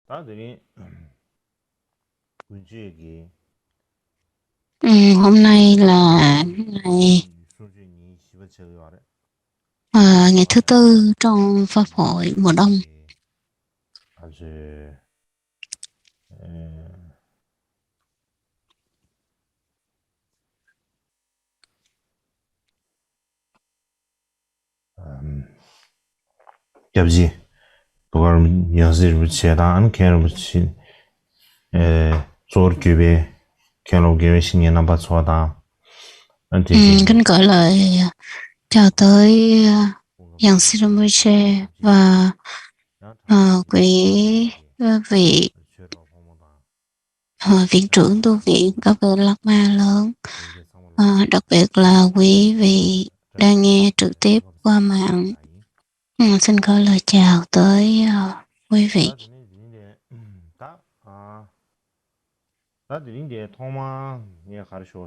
나들이 군주 얘기 Hôm nay là ngày 수준이 17일 말에 ngày thứ tư trong Pháp hội mùa đông. 아주 yapıcı bu yazır bir şeyden kenar bir şey zor gibi kenar gibi 신이 nằm bắt xoa ta anh thì Kính gửi lời chào tới Giàng Siramuche và quý vị viện trưởng tu viện, các vị Lạt Ma lớn, đặc biệt là quý vị đang nghe trực tiếp qua mạng. Xin gửi lời chào tới quý vị.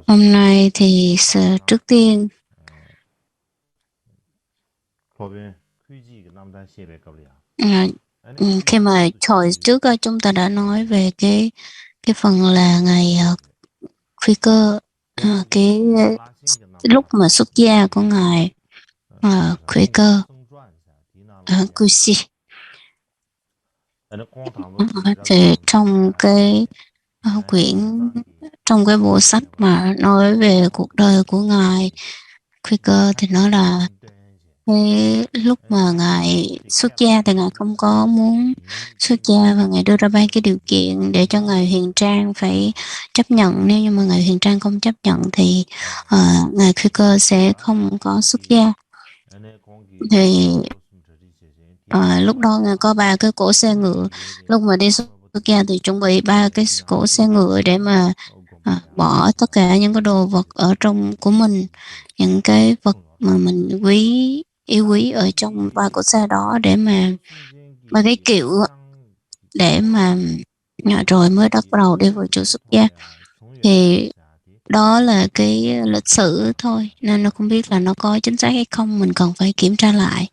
Hôm nay thì trước tiên khi mà hồi trước chúng ta đã nói về cái phần là ngày khuy cơ, cái lúc mà xuất gia của ngài khuy cơ Kusi. Thì trong cái trong cái bộ sách mà nói về cuộc đời của ngài khuy cơ thì nói là cái lúc mà ngài xuất gia thì ngài không có muốn xuất gia, và ngài đưa ra ba cái điều kiện để cho ngài Huyền Trang phải chấp nhận. Nếu như mà ngài Huyền Trang không chấp nhận thì ngài khuy cơ sẽ không có xuất gia. Thì lúc đó ngài có ba cái cỗ xe ngựa. Lúc mà đi xuất gia thì chuẩn bị ba cái cỗ xe ngựa để mà bỏ tất cả những cái đồ vật ở trong của mình, những cái vật mà mình yêu quý ở trong ba cỗ xe đó, để mà cái kiệu để mà rồi mới bắt đầu đi vào chỗ xuất gia. Thì đó là cái lịch sử thôi, nên nó không biết là nó có chính xác hay không, mình cần phải kiểm tra lại.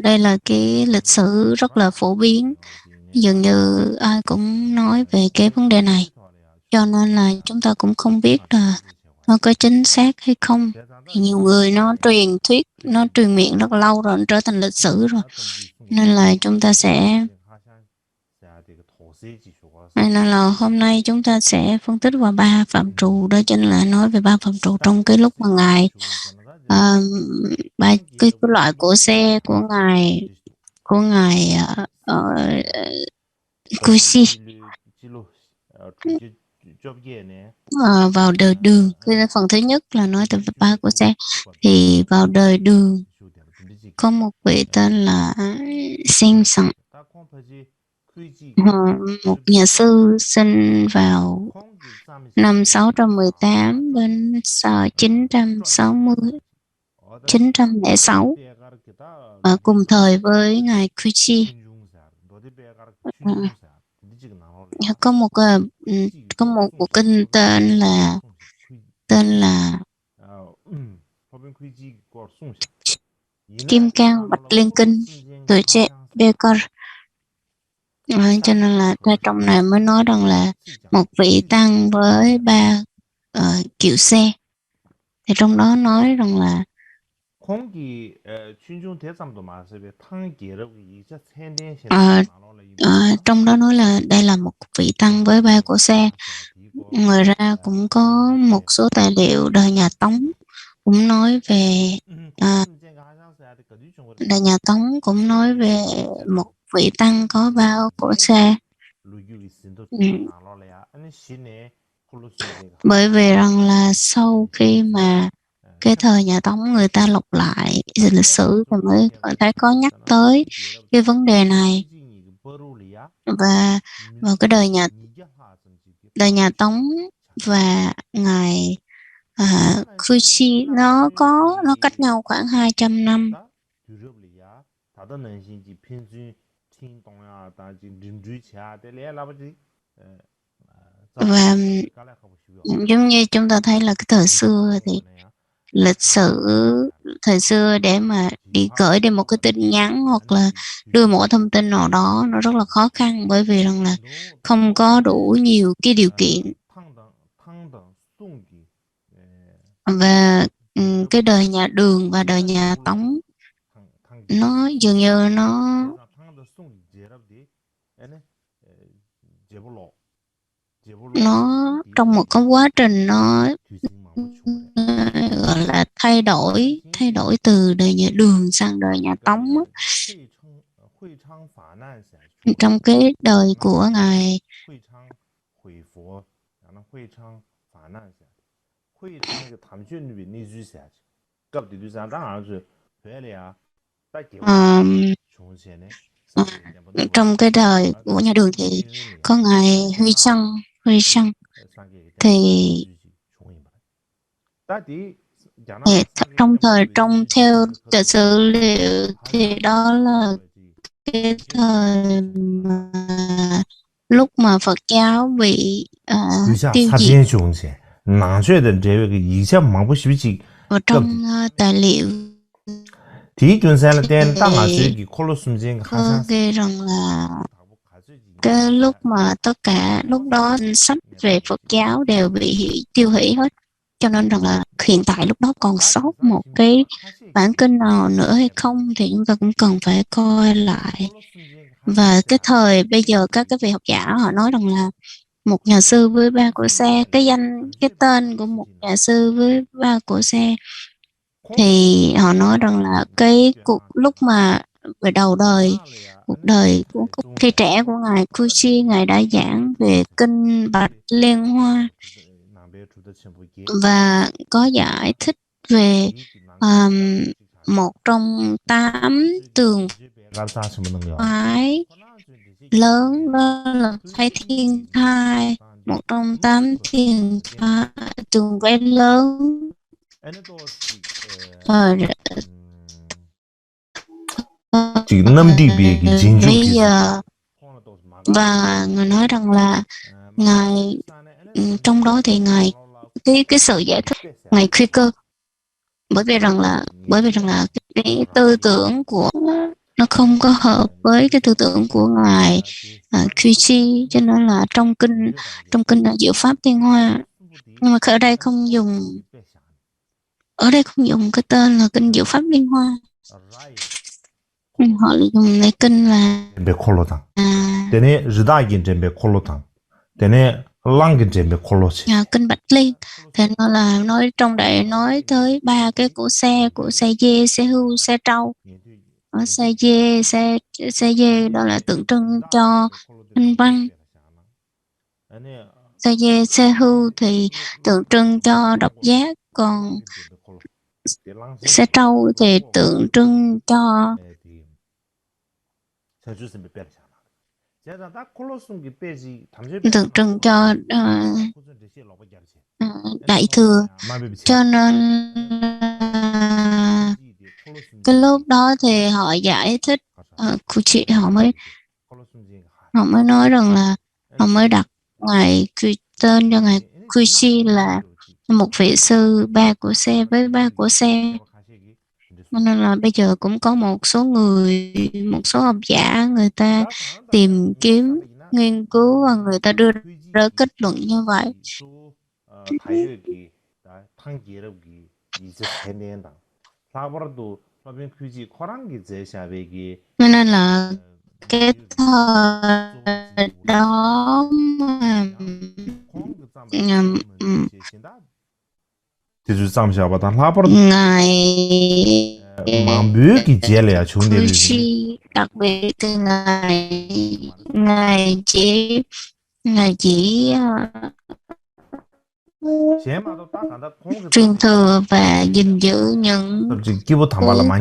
Đây là cái lịch sử rất là phổ biến, dường như ai cũng nói về cái vấn đề này, cho nên là chúng ta cũng không biết là nó có chính xác hay không. Thì nhiều người nó truyền miệng rất lâu rồi, nó trở thành lịch sử rồi, nên là chúng ta sẽ nên là hôm nay chúng ta sẽ phân tích vào ba phạm trù. Đó chính là nói về ba phạm trù trong cái lúc mà ngài ba cái loại cỗ xe của ngài Kusi vào đời Đường. Cái phần thứ nhất là nói về ba cỗ xe. Thì vào đời Đường có một vị tên là Sinh Sẵn, một nhà sư sinh vào năm 618 đến 906, cùng thời với ngài Kuchi. Có một bộ kinh tên là Kim Cang Bạch Liên Kinh tuổi trẻ Bekar. Cho nên là trong này mới nói rằng là một vị tăng với ba kiệu xe. Thì trong đó nói rằng là trong đó nói là đây là một vị tăng với ba cỗ xe. Ngoài ra cũng có một số tài liệu đời nhà Tống cũng nói về đời nhà Tống cũng nói về một vị tăng có ba cỗ xe. Bởi vì rằng là sau khi mà cái thời nhà Tống người ta lục lại lịch sử thì mới thấy có nhắc tới cái vấn đề này. Và vào cái đời nhà Tống và ngài Kuchi nó cách nhau khoảng 200 năm. Và giống như chúng ta thấy là cái thời xưa thì lịch sử thời xưa để mà đi gửi đi một cái tin nhắn hoặc là đưa một thông tin nào đó nó rất là khó khăn, bởi vì rằng là không có đủ nhiều cái điều kiện. Và cái đời nhà Đường và đời nhà Tống nó dường như nó trong một cái quá trình nó gọi là thay đổi từ đời nhà Đường sang đời nhà Tống. Trong cái đời của ngài trong cái đời của nhà Đường thì có ngài Huy Săng thì trong theo sử liệu thì đó là cái thời mà lúc mà Phật giáo bị tiêu diệt. Và trong tài liệu thì có ghi rằng là cái lúc mà tất cả lúc đó sách về Phật giáo đều bị tiêu hủy hết, cho nên rằng là hiện tại lúc đó còn sót một cái bản kinh nào nữa hay không thì chúng ta cũng cần phải coi lại. Và cái thời bây giờ các cái vị học giả họ nói rằng là một nhà sư với ba cỗ xe, cái tên của một nhà sư với ba cỗ xe, thì họ nói rằng là cái lúc mà về đầu đời, cuộc đời của khi trẻ của ngài Kuchi, ngài đã giảng về kinh Bạch Liên Hoa và có giải thích về một trong 8 tường phái lớn, đó là phái Thiên Thai, một trong 8 tường phái lớn. Bây giờ và người nói rằng là ngài trong đó thì ngài cái sự giải thích ngài khuyên cơ, bởi vì rằng là cái tư tưởng của nó không có hợp với cái tư tưởng của ngài Kuchi, cho nên là trong kinh là Diệu Pháp Liên Hoa, nhưng mà ở đây không dùng cái tên là kinh Diệu Pháp Liên Hoa, họ dùng cái kinh là kinh Bạch Liên. Thì nó là nói trong đây nói tới ba cái cỗ xe dê, xe hưu, xe trâu. Xe dê đó là tượng trưng cho anh văn, xe dê, xe hưu thì tượng trưng cho độc giác, còn xe trâu thì tượng trưng cho đại thừa. Cho nên cái lúc đó thì họ giải thích của chị, họ mới nói rằng là họ mới đặt tên cho ngài Kuchi là một vị sư ba của xe với ba của xe. Nên là bây giờ cũng có một số học giả người ta tìm kiếm, nghiên cứu và người ta đưa ra kết luận như vậy. Nên là cái thời đó mà ngài Kuchi, đặc biệt thì ngài chỉ truyền thừa và gìn giữ những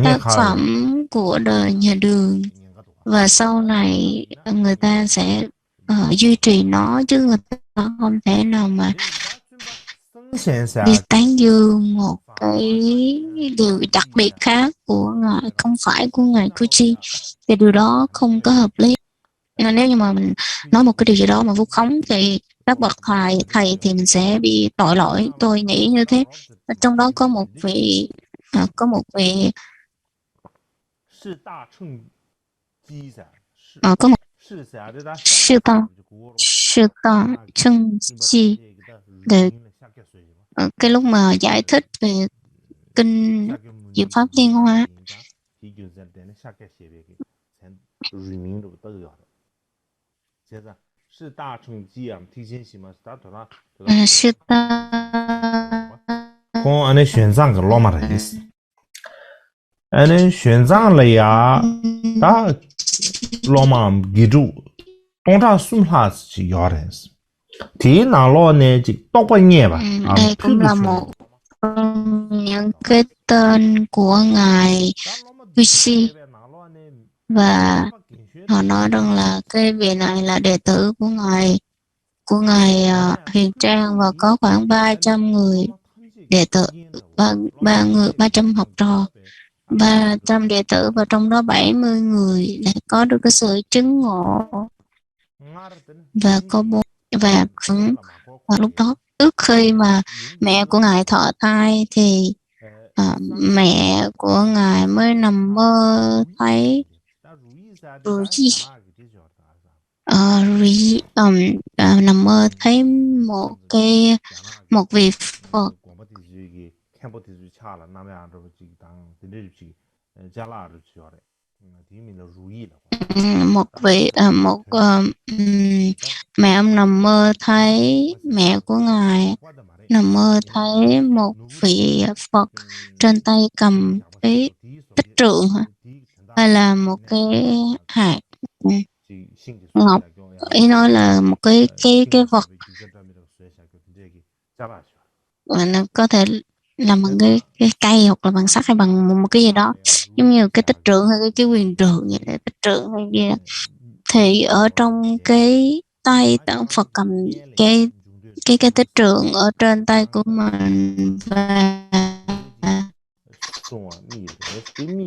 tác phẩm của đời nhà Đường, và sau này người ta sẽ duy trì nó, chứ người ta không thể nào mà đi tán dương một cái điều đặc biệt khác của ngài, không phải của ngài Kuchi, thì điều đó không có hợp lý. Nếu như mà mình nói một cái điều gì đó mà vu khống thì các bậc thầy thì mình sẽ bị tội lỗi, tôi nghĩ như thế. Trong đó có một vị có một vị có một sư ta chân chi để cái lúc mà giải thích về kinh Diệu Pháp Liên Hoa, sư ta con anh chuyển sang cái lo mà đấy, anh chuyển sang là ya, ta lo mà ghi chú, trong đó sum là chỉ có đấy, thì nào lo này chỉ tóc bao nhiêu vậy, đây cũng là một trong những cái tên của ngài Rishi, và họ nói rằng là cái vị này là đệ tử của ngài Huyền Trang, và có khoảng 300 người đệ tử, 300 học trò, 300 đệ tử, và trong đó 70 người đã có được cái sự chứng ngộ, và có và lúc đó trước khi mà mẹ của ngài thọ thai thì mẹ của ngài mới nằm mơ thấy nằm mơ thấy một vị Phật, mẹ ông nằm mơ thấy mẹ của ngài nằm mơ thấy một vị Phật trên tay cầm cái tích trượng hay là một cái hạt ngọc, ý nói là một cái vật, và nó có thể làm bằng cái cây hoặc là bằng sắt hay bằng một cái gì đó, giống như cái tích trượng hay cái quyền trượng vậy, tích trượng hay gì đó. Thì ở trong cái tay tượng Phật cầm cái tích trượng ở trên tay của mình, và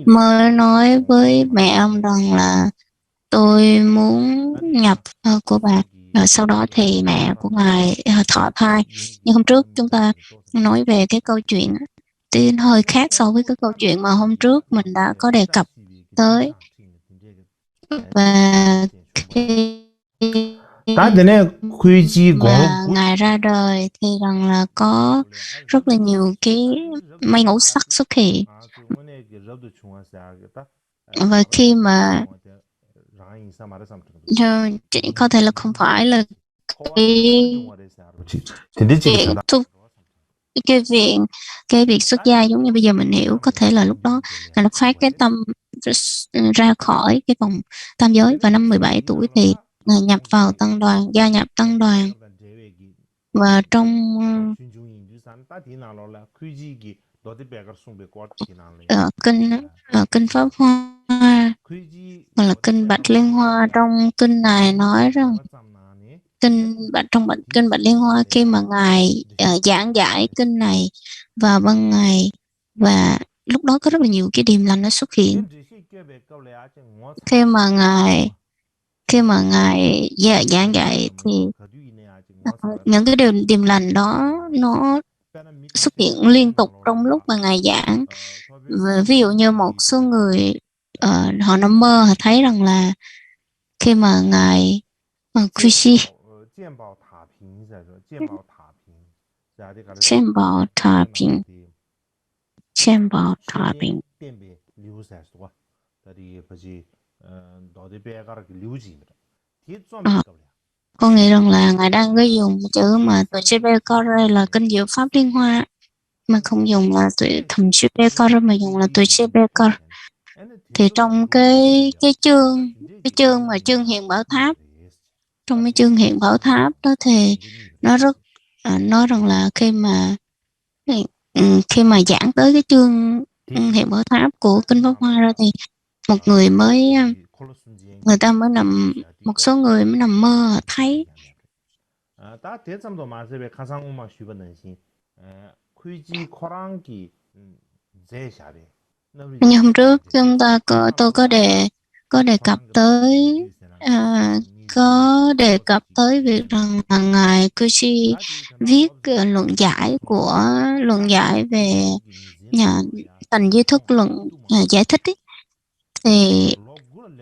mới nói với mẹ ông rằng là tôi muốn nhập của bà. Rồi sau đó thì mẹ của ngài thọ thai. Nhưng hôm trước chúng ta nói về cái câu chuyện thì hơi khác so với cái câu chuyện mà hôm trước mình đã có đề cập tới. Và khi mà ngài ra đời thì rằng là có rất là nhiều cái mây ngũ sắc xuất hiện, và khi mà có thể là không phải là cái việc xuất gia giống như bây giờ mình hiểu, có thể là lúc đó ngài phát cái tâm ra khỏi cái vòng tam giới, và năm 17 tuổi thì ngài nhập vào tăng đoàn, gia nhập tăng đoàn. Và trong kinh Pháp Hoa hoặc là kinh Bạch Liên Hoa, trong kinh này nói rằng trong kinh Bạch Liên Hoa, khi mà ngài giảng giải kinh này vào ban ngày, và lúc đó có rất là nhiều cái điềm lành nó xuất hiện. Khi mà ngài giảng dạy thì những cái điềm lành đó nó xuất hiện liên tục trong lúc mà ngài giảng. Ví dụ như một số người họ nằm mơ, họ thấy rằng là khi mà ngài Kushi Chen Bảo Thà Bình con nghĩ rằng là ngài đang có dùng chữ mà tụi Chebekore là kinh Diệu Pháp Liên Hoa, mà không dùng là tụi thầm Chebekore, mà dùng là tụi Chebekore. Thì trong cái chương mà chương hiện bảo tháp, trong cái chương hiện bảo tháp đó thì nó rất nói rằng là khi mà giảng tới cái chương hiện bảo tháp của kinh Pháp Hoa ra, thì người ta mới một số người mới nằm mơ thấy. Nhưng hôm trước tôi có đề cập tới có đề cập tới việc rằng là ngài Kushi viết luận giải về nhà thành duy thức luận giải thích ấy. Thì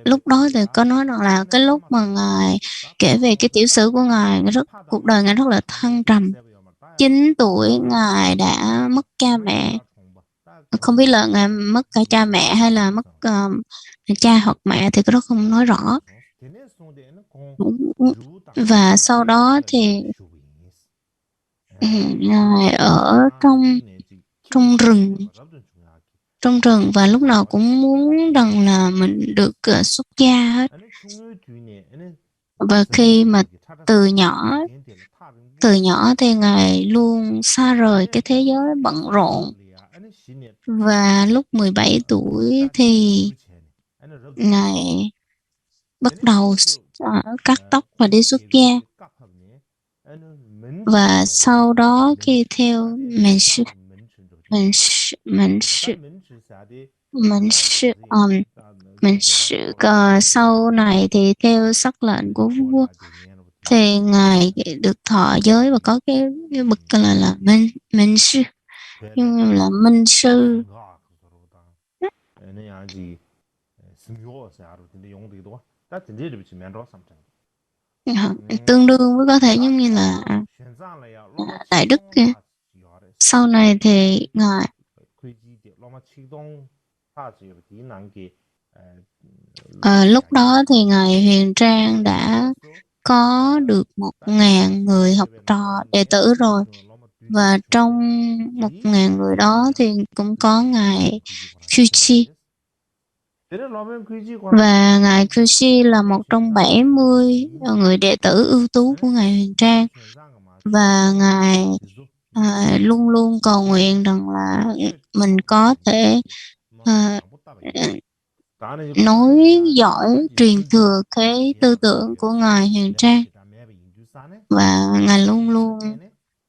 lúc đó thì có nói rằng là cái lúc mà ngài kể về cái tiểu sử của ngài cuộc đời ngài rất là thăng trầm. 9 tuổi ngài đã mất cha mẹ, không biết là ngài mất cả cha mẹ hay là mất cha hoặc mẹ thì cái đó không nói rõ. Và sau đó thì ngài ở trong rừng và lúc nào cũng muốn rằng là mình được xuất gia hết. Và khi mà từ nhỏ thì ngài luôn xa rời cái thế giới bận rộn. Và lúc 17 tuổi thì ngài bắt đầu cắt tóc và đi xuất gia. Và sau đó khi theo sau này thì theo sắc lệnh của vua thì ngài được thọ giới và có cái bậc là minh sư, nhưng là minh sư. Tương đương với có thể giống như là đại đức kia. Sau này thì ngài lúc đó thì ngài Huyền Trang đã có được 1.000 người học trò đệ tử rồi, và trong 1.000 người đó thì cũng có ngài Kuchi. Và ngài Kushi là một trong 70 người đệ tử ưu tú của ngài Huyền Trang, và ngài luôn luôn cầu nguyện rằng là mình có thể nối dõi truyền thừa cái tư tưởng của ngài Huyền Trang. Và ngài luôn luôn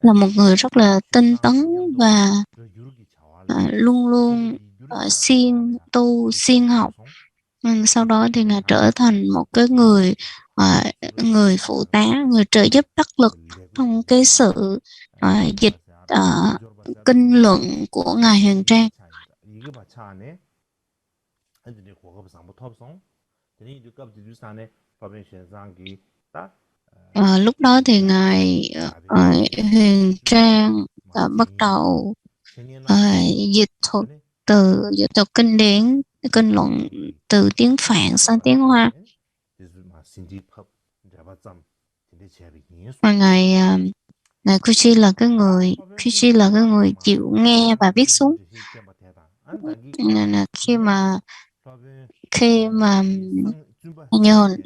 là một người rất là tinh tấn và luôn luôn siêng tu siêng học. Sau đó thì ngài trở thành một cái người phụ tá, người trợ giúp đắc lực trong cái sự dịch kinh luận của ngài Huyền Trang. Lúc đó thì ngài Huyền Trang bắt đầu dịch thuật kinh điển, kinh luận từ tiếng Phạn sang tiếng Hoa. Và ngài Kushi là cái người chịu nghe và viết xuống. Nên là khi mà như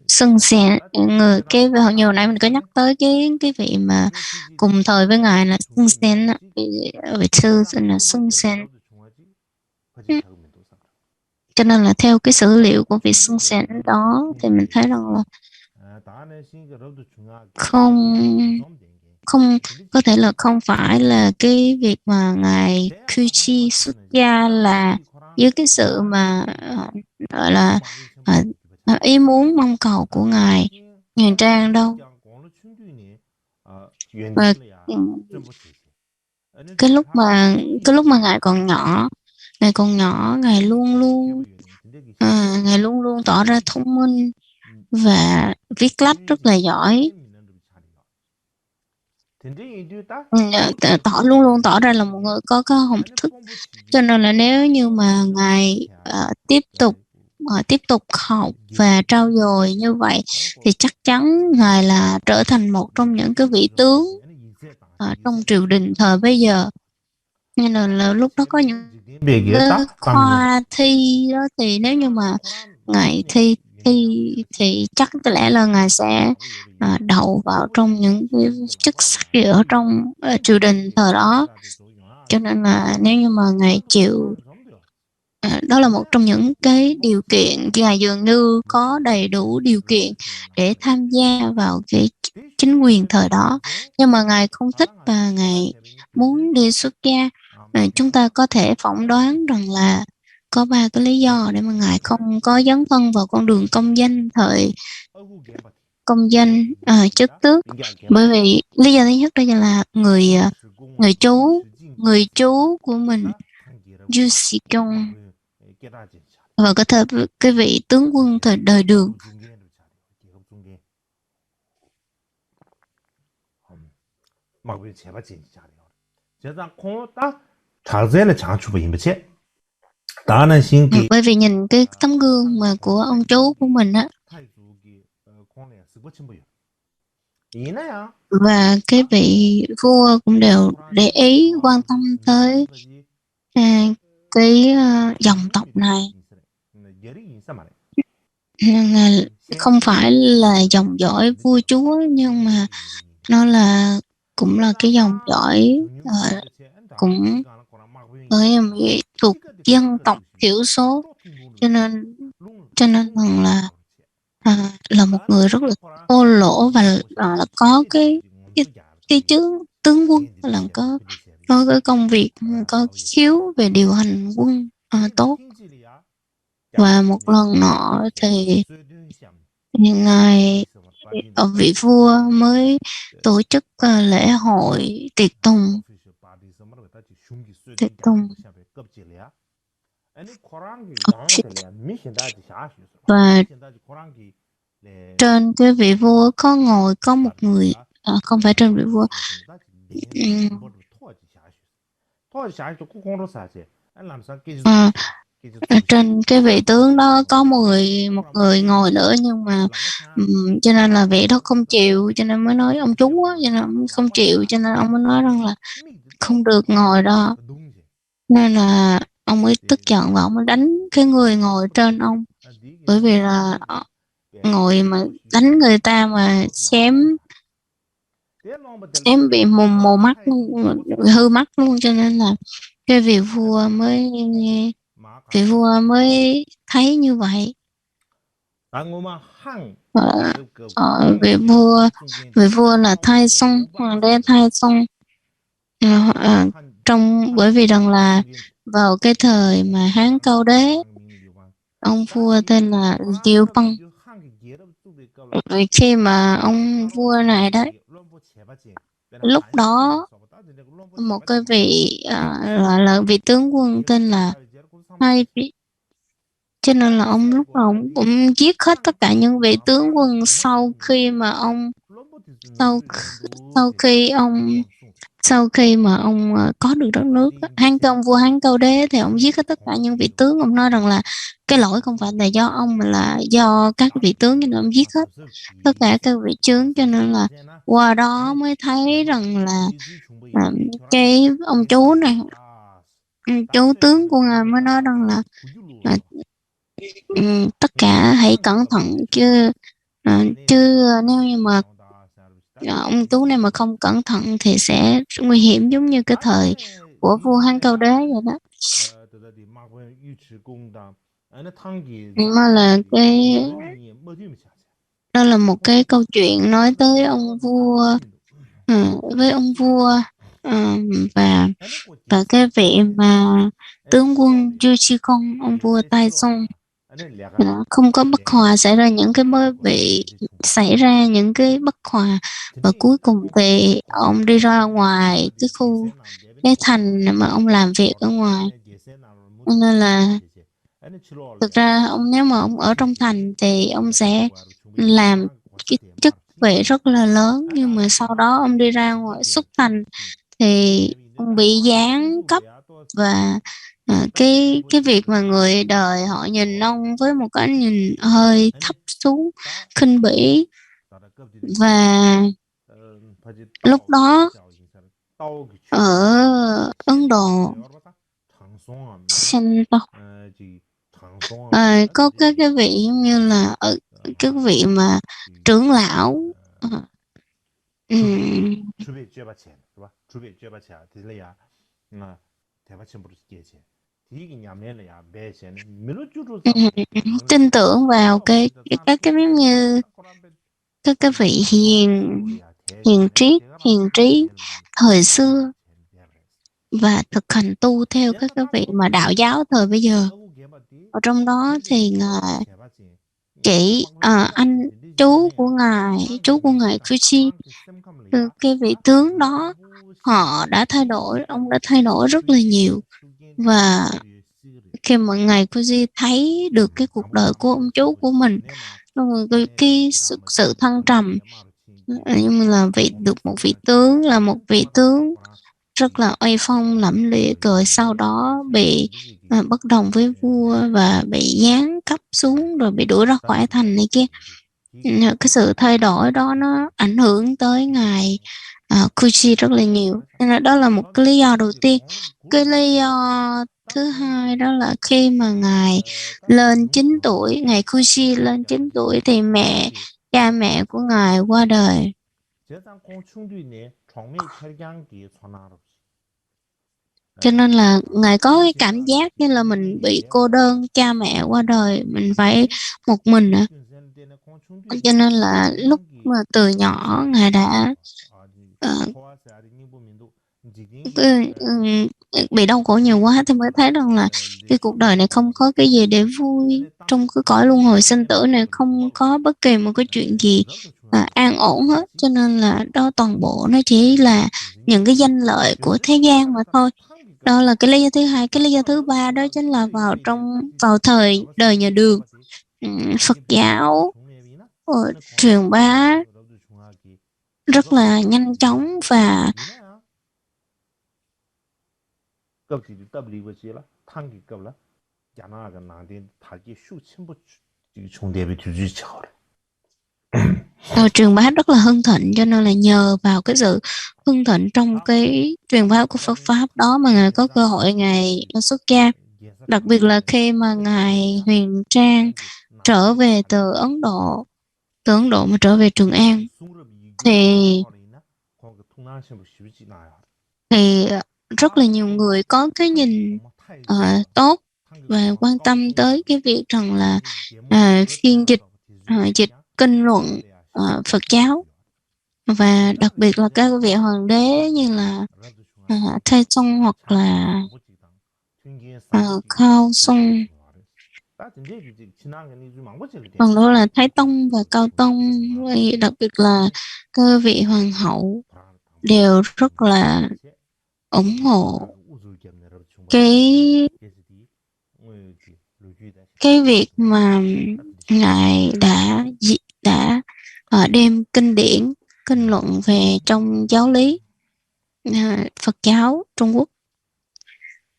Sưng Sen, hầu như hồi nãy mình có nhắc tới cái vị mà cùng thời với ngài là Sưng Sen, vị sư là Sưng Sen. Cho nên là theo cái sử liệu của vị Sưng Sen đó thì mình thấy rằng là không có thể là không phải là cái việc mà ngài Kuchi xuất gia là với cái sự mà gọi là ý muốn mong cầu của ngài Huyền Trang đâu. Và cái lúc mà ngài còn nhỏ, ngài luôn luôn tỏ ra thông minh và viết lách rất là giỏi. Luôn luôn tỏ ra là một người có học thức. Cho nên là nếu như mà ngài tiếp tục học và trau dồi như vậy thì chắc chắn ngài là trở thành một trong những cái vị tướng trong triều đình thời bây giờ. Nên là lúc đó có những cái khoa thi đó, thì nếu như mà ngài thi thì chắc có lẽ là ngài sẽ đậu vào trong những cái chức sắc ở trong triều đình thời đó. Cho nên là nếu như mà ngài chịu, đó là một trong những cái điều kiện, ngài dường như có đầy đủ điều kiện để tham gia vào cái chính quyền thời đó, nhưng mà ngài không thích và ngài muốn đi xuất gia. Chúng ta có thể phỏng đoán rằng là có 3 cái lý do để mà Ngài không có dấn thân vào con đường công danh thời công danh chức tước. Bởi vì lý do thứ nhất đó là người chú của mình Du Sĩ Công và cái vị tướng quân thời đời Đường. Bởi vì nhìn cái tấm gương mà của ông chú của mình á, và cái vị vua cũng đều để ý quan tâm tới cái dòng tộc này, nên là không phải là dòng dõi vua chúa, nhưng mà nó là cũng là cái dòng dõi cũng bởi vì thuộc dân tộc thiểu số, cho nên rằng là một người rất là thô lỗ và là có cái tướng quân, là có cái công việc, có khiếu về điều hành quân tốt. Và một lần nọ thì ngài vị vua mới tổ chức lễ hội tiệc tùng. Và trên cái vị vua có một người, không phải trên vị vua, trên cái vị tướng đó có một người ngồi nữa, nhưng mà cho nên là vị đó không chịu, cho nên mới nói ông chú á, cho nên ông không chịu, cho nên ông mới nói rằng là không được ngồi đó. Nên là ông mới tức giận và ông mới đánh cái người ngồi trên ông. Bởi vì là ngồi mà đánh người ta mà xém bị mù mắt luôn, hư mắt luôn, cho nên là cái vị vua thấy như vậy. Vị vua là Thái Song, hoàng đế Thái Song, bởi vì rằng là vào cái thời mà Hán Cao Đế, ông vua tên là Liêu Băng. Vì khi mà ông vua này đấy, lúc đó một cái vị là vị tướng quân tên là Hai Vị, cho nên là ông lúc nào ông cũng giết hết tất cả những vị tướng quân sau khi mà ông có được đất nước. Vua Hán Cao Đế thì ông giết hết tất cả những vị tướng. Ông nói rằng là cái lỗi không phải là do ông, mà là do các vị tướng, cho nên ông giết hết tất cả các vị tướng. Cho nên là qua đó mới thấy rằng là cái ông chú này, chú tướng của ngài mới nói rằng là tất cả hãy cẩn thận, chứ nếu như mà ông chú này mà không cẩn thận thì sẽ nguy hiểm, giống như cái thời của vua Hán Cao Đế vậy đó. Mà là đó là một cái câu chuyện nói tới ông vua, với ông vua và cái vị mà tướng quân Du Chi Công, ông vua Tai Song, không có bất hòa, xảy ra những cái bất hòa, và cuối cùng thì ông đi ra ngoài cái thành mà ông làm việc ở ngoài. Nên là thực ra nếu mà ông ở trong thành thì ông sẽ làm cái chức vị rất là lớn, nhưng mà sau đó ông đi ra ngoài xuất thành thì ông bị giáng cấp, và cái việc mà người đời họ nhìn ông với một cái nhìn hơi thấp xuống, khinh bỉ. Và lúc đó ở Ấn Độ có cái vị giống như là cái vị mà trưởng lão, tin tưởng vào các cái giống như các cái vị hiền trí thời xưa, và thực hành tu theo các cái vị mà đạo giáo thời bây giờ. Ở trong đó thì ngài chỉ anh chú của ngài Kuchi, cái vị tướng đó, họ đã thay đổi, ông đã thay đổi rất là nhiều. Và khi mà ngài Kuji thấy được cái cuộc đời của ông chú của mình, rồi cái sự thăng trầm, nhưng mà được một vị tướng, là một vị tướng rất là oai phong lẫm liệt, rồi sau đó bị bất đồng với vua và bị giáng cấp xuống, rồi bị đuổi ra khỏi thành này kia. Cái sự thay đổi đó nó ảnh hưởng tới ngài Kuchi rất là nhiều, nên là đó là một cái lý do đầu tiên. Cái lý do thứ hai đó là khi mà ngài lên 9 tuổi, ngài Kuchi lên 9 tuổi thì cha mẹ của ngài qua đời. Cho nên là ngài có cái cảm giác như là mình bị cô đơn, cha mẹ qua đời, mình phải một mình ạ. Cho nên là lúc mà từ nhỏ ngài đã bị đau khổ nhiều quá thì mới thấy rằng là cái cuộc đời này không có cái gì để vui, trong cái cõi luân hồi sinh tử này không có bất kỳ một cái chuyện gì an ổn hết. Cho nên là đó, toàn bộ nó chỉ là những cái danh lợi của thế gian mà thôi. Đó là cái lý do thứ hai. Cái lý do thứ ba đó chính là vào thời đời nhà Đường, Phật giáo truyền bá rất là nhanh chóng và truyền bá rất là hưng thịnh. Cho nên là nhờ vào cái sự hưng thịnh trong cái truyền bá của Phật pháp đó mà ngài có cơ hội ngài xuất gia. Đặc biệt là khi mà ngài Huyền Trang trở về từ Ấn Độ mà trở về Trường An thì rất là nhiều người có cái nhìn tốt và quan tâm tới cái việc rằng là phiên dịch kinh luận Phật giáo, và đặc biệt là các vị hoàng đế như là Thái Tông hoặc là Cao Sung, còn đó là Thái Tông và Cao Tông, đặc biệt là các vị hoàng hậu đều rất là ủng hộ cái việc mà ngài đã đem kinh điển kinh luận về trong giáo lý Phật giáo Trung Quốc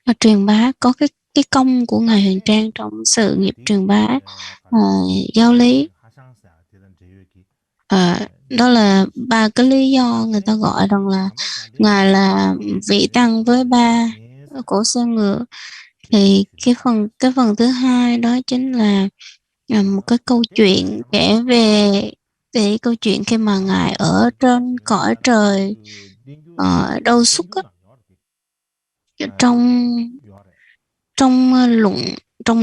và truyền bá. Có cái công của ngài Huyền Trang trong sự nghiệp truyền bá giáo lý. Đó là ba cái lý do người ta gọi rằng là ngài là vị tăng với ba cổ xe ngựa. Thì cái phần thứ hai đó chính là một cái câu chuyện kể về câu chuyện khi mà ngài ở trên cõi trời Đâu Xuất á, trong trong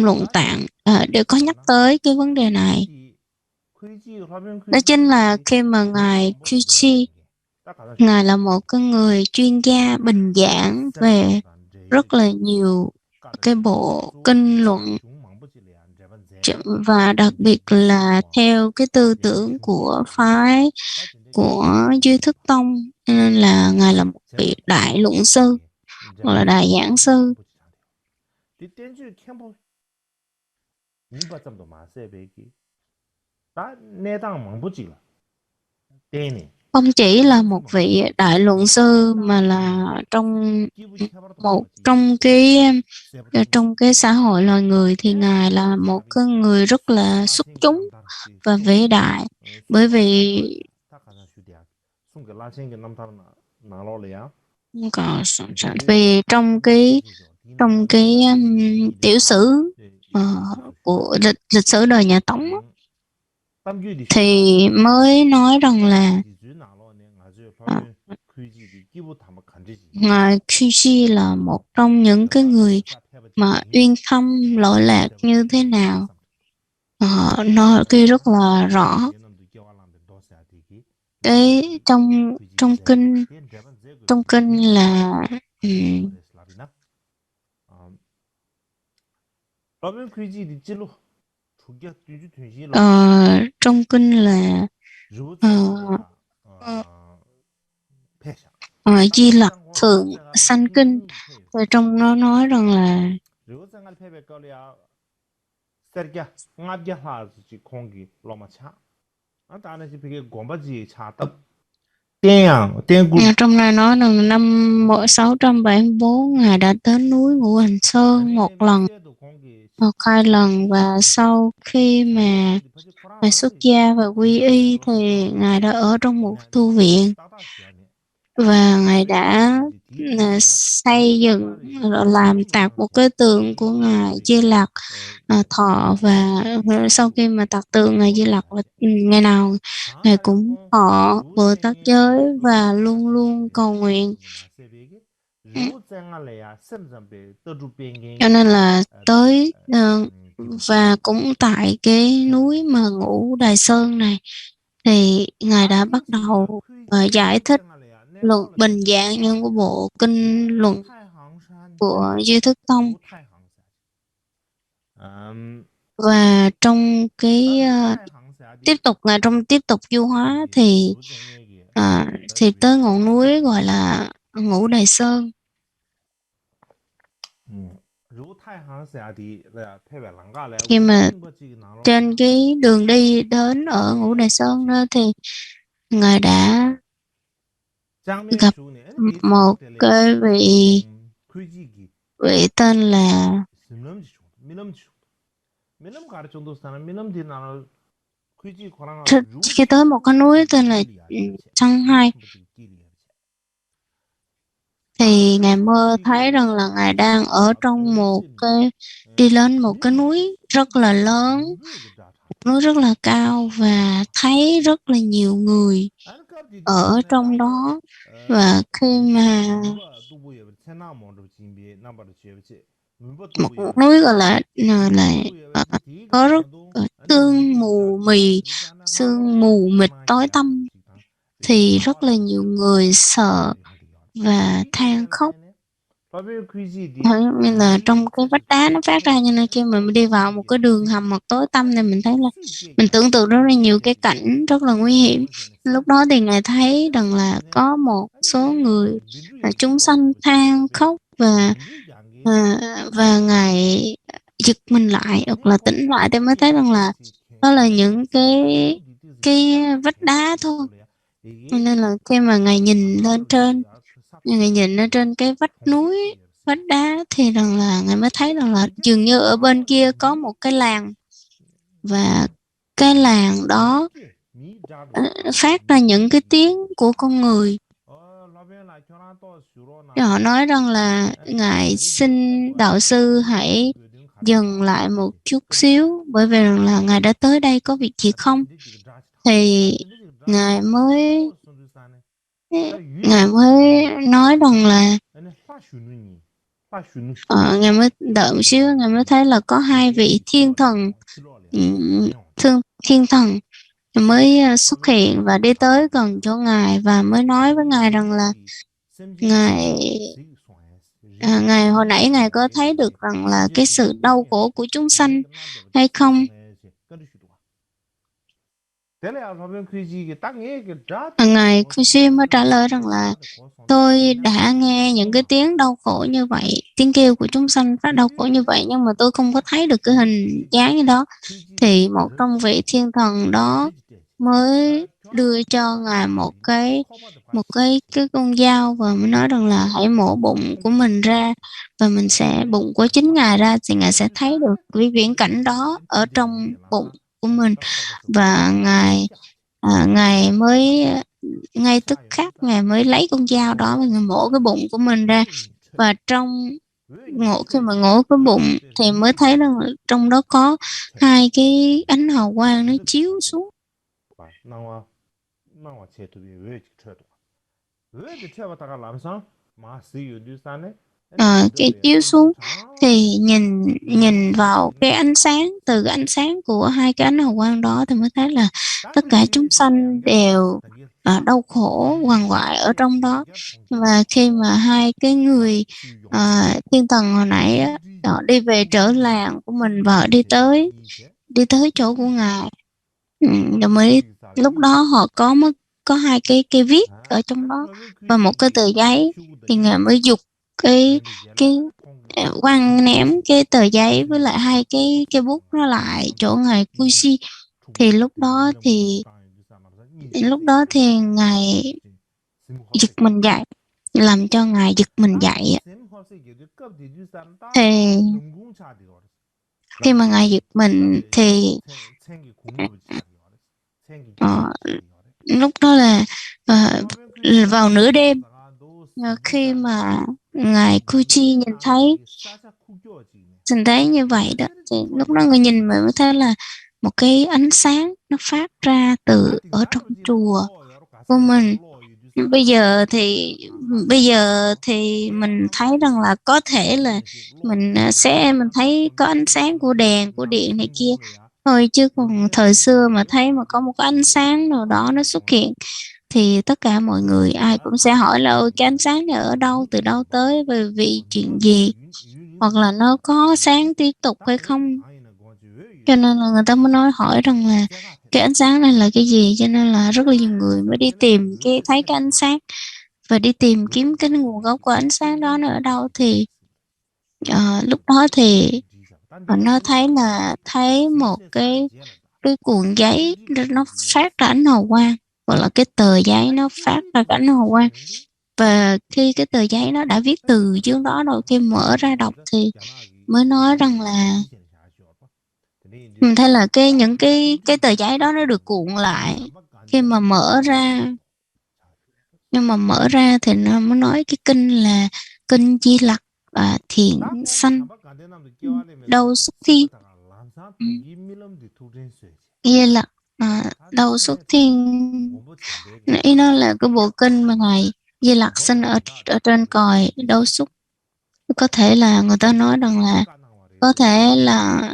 luận tạng đều có nhắc tới cái vấn đề này. Đó chính là khi mà ngài Kuchi, ngài là một cái người chuyên gia bình giảng về rất là nhiều cái bộ kinh luận, và đặc biệt là theo cái tư tưởng của phái của Duy Thức Tông, nên là ngài là một vị đại luận sư hoặc là đại giảng sư. Không chỉ là một vị đại luận sư mà là trong cái xã hội loài người thì ngài là một cái người rất là xuất chúng và vĩ đại, bởi vì trong cái tiểu sử của lịch sử đời nhà Tống thì mới nói rằng là ngài Kuji là một trong những cái người mà uyên thâm lỗi lạc như thế nào. Họ nói kia rất là rõ. Cái trong kinh là Trong kinh là ờ, Di Lặc Thượng Sanh Kinh, rồi trong nó nói rằng là trong này nói rằng năm 674 Ngài đã đến núi Ngũ Hành Sơn một lần hoặc hai lần, và sau khi mà Ngài xuất gia và quy y thì Ngài đã ở trong một tu viện, và Ngài đã xây dựng, làm tạc một cái tượng của Ngài Di Lặc thọ, và sau khi mà tạc tượng Ngài Di Lặc, ngày nào Ngài cũng thọ Bồ Tát giới và luôn luôn cầu nguyện. Cho nên là tới và cũng tại cái núi mà Ngũ Đài Sơn này thì Ngài đã bắt đầu giải thích luận bình dạng nhân của bộ kinh luận của Duy Thức Tông. Và trong cái tiếp tục du hóa thì tới ngọn núi gọi là Ngũ Đài Sơn. Khi mà trên cái đường đi đến ở Ngũ Đài Sơn đó thì Ngài đã gặp một cái vị tên là khi tới một cái núi tên là Shanghai thì Ngài mơ thấy rằng là Ngài đang ở trong đi lên một cái núi rất là lớn, núi rất là cao, và thấy rất là nhiều người ở trong đó. Và khi mà một núi gọi là có rất sương mù mịt tối tăm, thì rất là nhiều người sợ và than khóc. Như là trong cái vách đá nó phát ra, cho nên khi mà mình đi vào một cái đường hầm hoặc tối tăm này, mình thấy là mình tưởng tượng rất là nhiều cái cảnh rất là nguy hiểm. Lúc đó thì Ngài thấy rằng là có một số người chúng sanh than khóc, và Ngài giật mình lại hoặc là tỉnh lại thì mới thấy rằng là đó là những cái vách đá thôi. Nên là khi mà Ngài nhìn lên trên cái vách núi, vách đá, thì rằng là Ngài mới thấy rằng là dường như ở bên kia có một cái làng, và cái làng đó phát ra những cái tiếng của con người. Họ nói rằng là Ngài xin đạo sư hãy dừng lại một chút xíu, bởi vì rằng là Ngài đã tới đây có việc gì không? Thì Ngài mới nói rằng là Ngài mới đợi một xíu, Ngài mới thấy là có hai vị thiên thần mới xuất hiện và đi tới gần chỗ Ngài, và mới nói với Ngài rằng là Ngài hồi nãy Ngài có thấy được rằng là cái sự đau khổ của chúng sanh hay không? Ngài Kushi mới trả lời rằng là tôi đã nghe những cái tiếng đau khổ như vậy, tiếng kêu của chúng sanh phát đau khổ như vậy, nhưng mà tôi không có thấy được cái hình dáng như đó. Thì một trong vị thiên thần đó mới đưa cho Ngài một cái con dao, và mới nói rằng là hãy mổ bụng của mình ra, và mình sẽ bụng của chính Ngài ra, thì Ngài sẽ thấy được cái viễn cảnh đó ở trong bụng của mình. Và Ngài mới ngay tức khắc Ngài mới lấy con dao đó và Ngài mổ cái bụng của mình ra, và khi mà ngổ cái bụng thì mới thấy rằng trong đó có hai cái ánh hào quang nó chiếu xuống. Cái chiếu xuống thì nhìn vào cái ánh sáng, từ cái ánh sáng của hai cái ánh hào quang đó thì mới thấy là tất cả chúng sanh đều đau khổ quằn quại ở trong đó. Và khi mà hai cái người thiên thần hồi nãy á, họ đi về trở làng của mình và họ đi tới chỗ của ngài. Rồi mới lúc đó họ có hai cái viết ở trong đó và một cái tờ giấy, thì ngài mới giục cái quăng ném cái tờ giấy với lại hai cái bút nó lại chỗ ngài Kushi. Thì lúc đó thì ngài giật mình dậy, làm cho ngài giật mình dậy. Thì khi mà ngài giật mình thì ờ, lúc đó là ờ, vào nửa đêm. Khi mà ngài Kuchi nhìn thấy như vậy đó, thì lúc đó người nhìn mới thấy là một cái ánh sáng nó phát ra từ ở trong chùa của mình. Bây giờ thì bây giờ thì mình thấy rằng là có thể là mình thấy có ánh sáng của đèn của điện này kia thôi, chứ còn thời xưa mà thấy mà có một cái ánh sáng nào đó nó xuất hiện thì tất cả mọi người ai cũng sẽ hỏi là ôi cái ánh sáng này ở đâu, từ đâu tới, về vì chuyện gì, hoặc là nó có sáng tiếp tục hay không. Cho nên là người ta mới hỏi rằng là cái ánh sáng này là cái gì, cho nên là rất là nhiều người mới đi tìm thấy cái ánh sáng và đi tìm kiếm cái nguồn gốc của ánh sáng đó nó ở đâu. Thì lúc đó thì nó thấy một cái cuộn giấy nó phát ra ánh hào quang, hoặc là cái tờ giấy nó phát ra cái ánh hào quang. Và khi cái tờ giấy nó đã viết từ dưới đó rồi, khi mở ra đọc thì mới nói rằng là mình thấy là những cái tờ giấy đó nó được cuộn lại. Khi mà mở ra nhưng mà mở ra thì nó mới nói cái kinh là kinh Di Lặc và thiện sanh đâu xuất thiên. Di Lặc đâu xuất thiên, ý nó là cái bộ kinh mà ngài Di Lặc sinh ở trên cõi đâu xuất. Có thể là người ta nói rằng là có thể là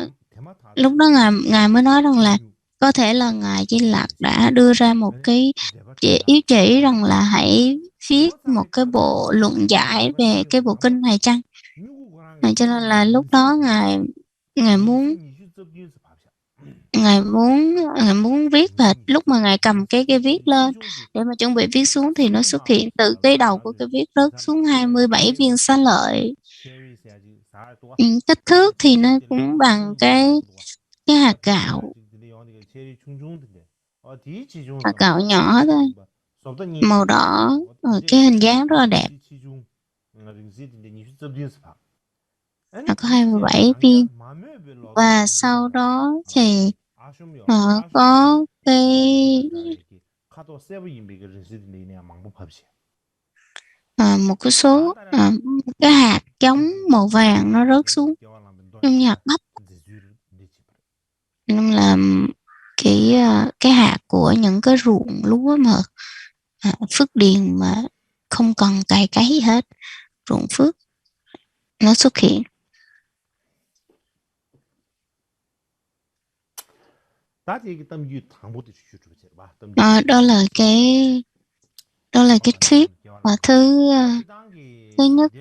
lúc đó ngài mới nói rằng là có thể là ngài Di Lặc đã đưa ra một cái ý chỉ rằng là hãy viết một cái bộ luận giải về cái bộ kinh này chăng. Cho nên là lúc đó ngài ngài muốn ngài muốn viết, và lúc mà ngài cầm cái viết lên để mà chuẩn bị viết xuống thì nó xuất hiện từ cái đầu của cái viết rớt xuống 27 viên xá lợi. Kích thước thì nó cũng bằng cái hạt gạo nhỏ thôi, màu đỏ, cái hình dáng rất là đẹp. Nó có 27 viên. Và sau đó thì họ có một cái số một cái hạt giống màu vàng nó rớt xuống trong như hạt bắp. Nên là cái hạt của những cái ruộng lúa mà phước điền mà không cần cày cấy hết, ruộng phước, nó xuất hiện. Đó là cái thuyết. Và thứ nhất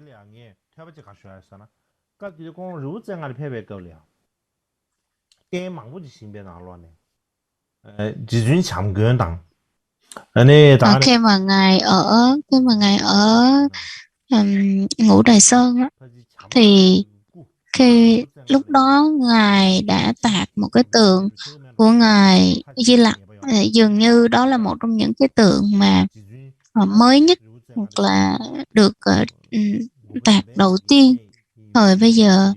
khi mà ngài ở Ngũ Đài Sơn á, thì lúc đó ngài đã tạc một cái tượng của ngài Di Lặc. Dường như đó là một trong những cái tượng mà mới nhất, hoặc là được tạc đầu tiên thời bây giờ.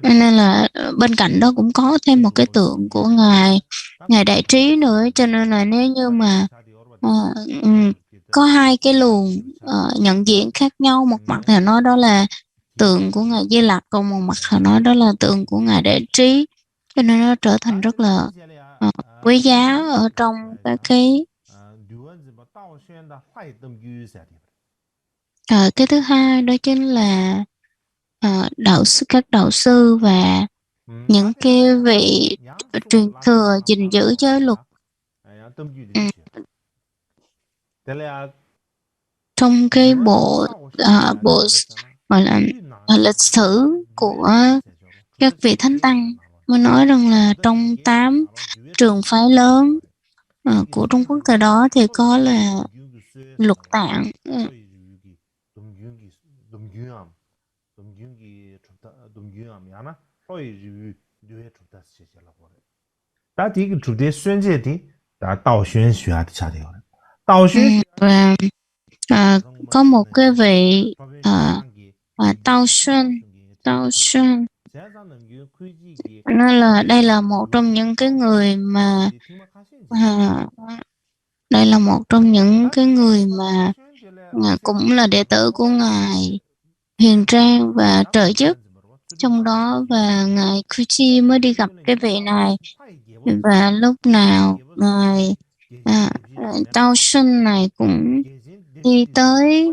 Nên là bên cạnh đó cũng có thêm một cái tượng của ngài Đại Trí nữa. Cho nên là nếu như mà có hai cái luồng nhận diện khác nhau, một mặt thì nói đó là tượng của ngài Di Lặc, còn một mặt thì nói đó là tượng của ngài Đại Trí, cho nên nó trở thành rất là quý giá ở trong cái thứ hai đó chính là các đạo sư và những cái vị truyền thừa gìn giữ giới luật trong cái bộ gọi là lịch sử của các vị thánh tăng mới nói rằng là trong 8 trường phái lớn của Trung Quốc thời đó thì có là Lục Tạng. Và có một cái vị Tao Xuân nên là đây là một trong những cái người mà đây là một trong những cái người mà cũng là đệ tử của ngài Huyền Trang và trợ giúp trong đó, và ngài Kuchi mới đi gặp cái vị này, và lúc nào ngài Tao Xuân này cũng đi tới.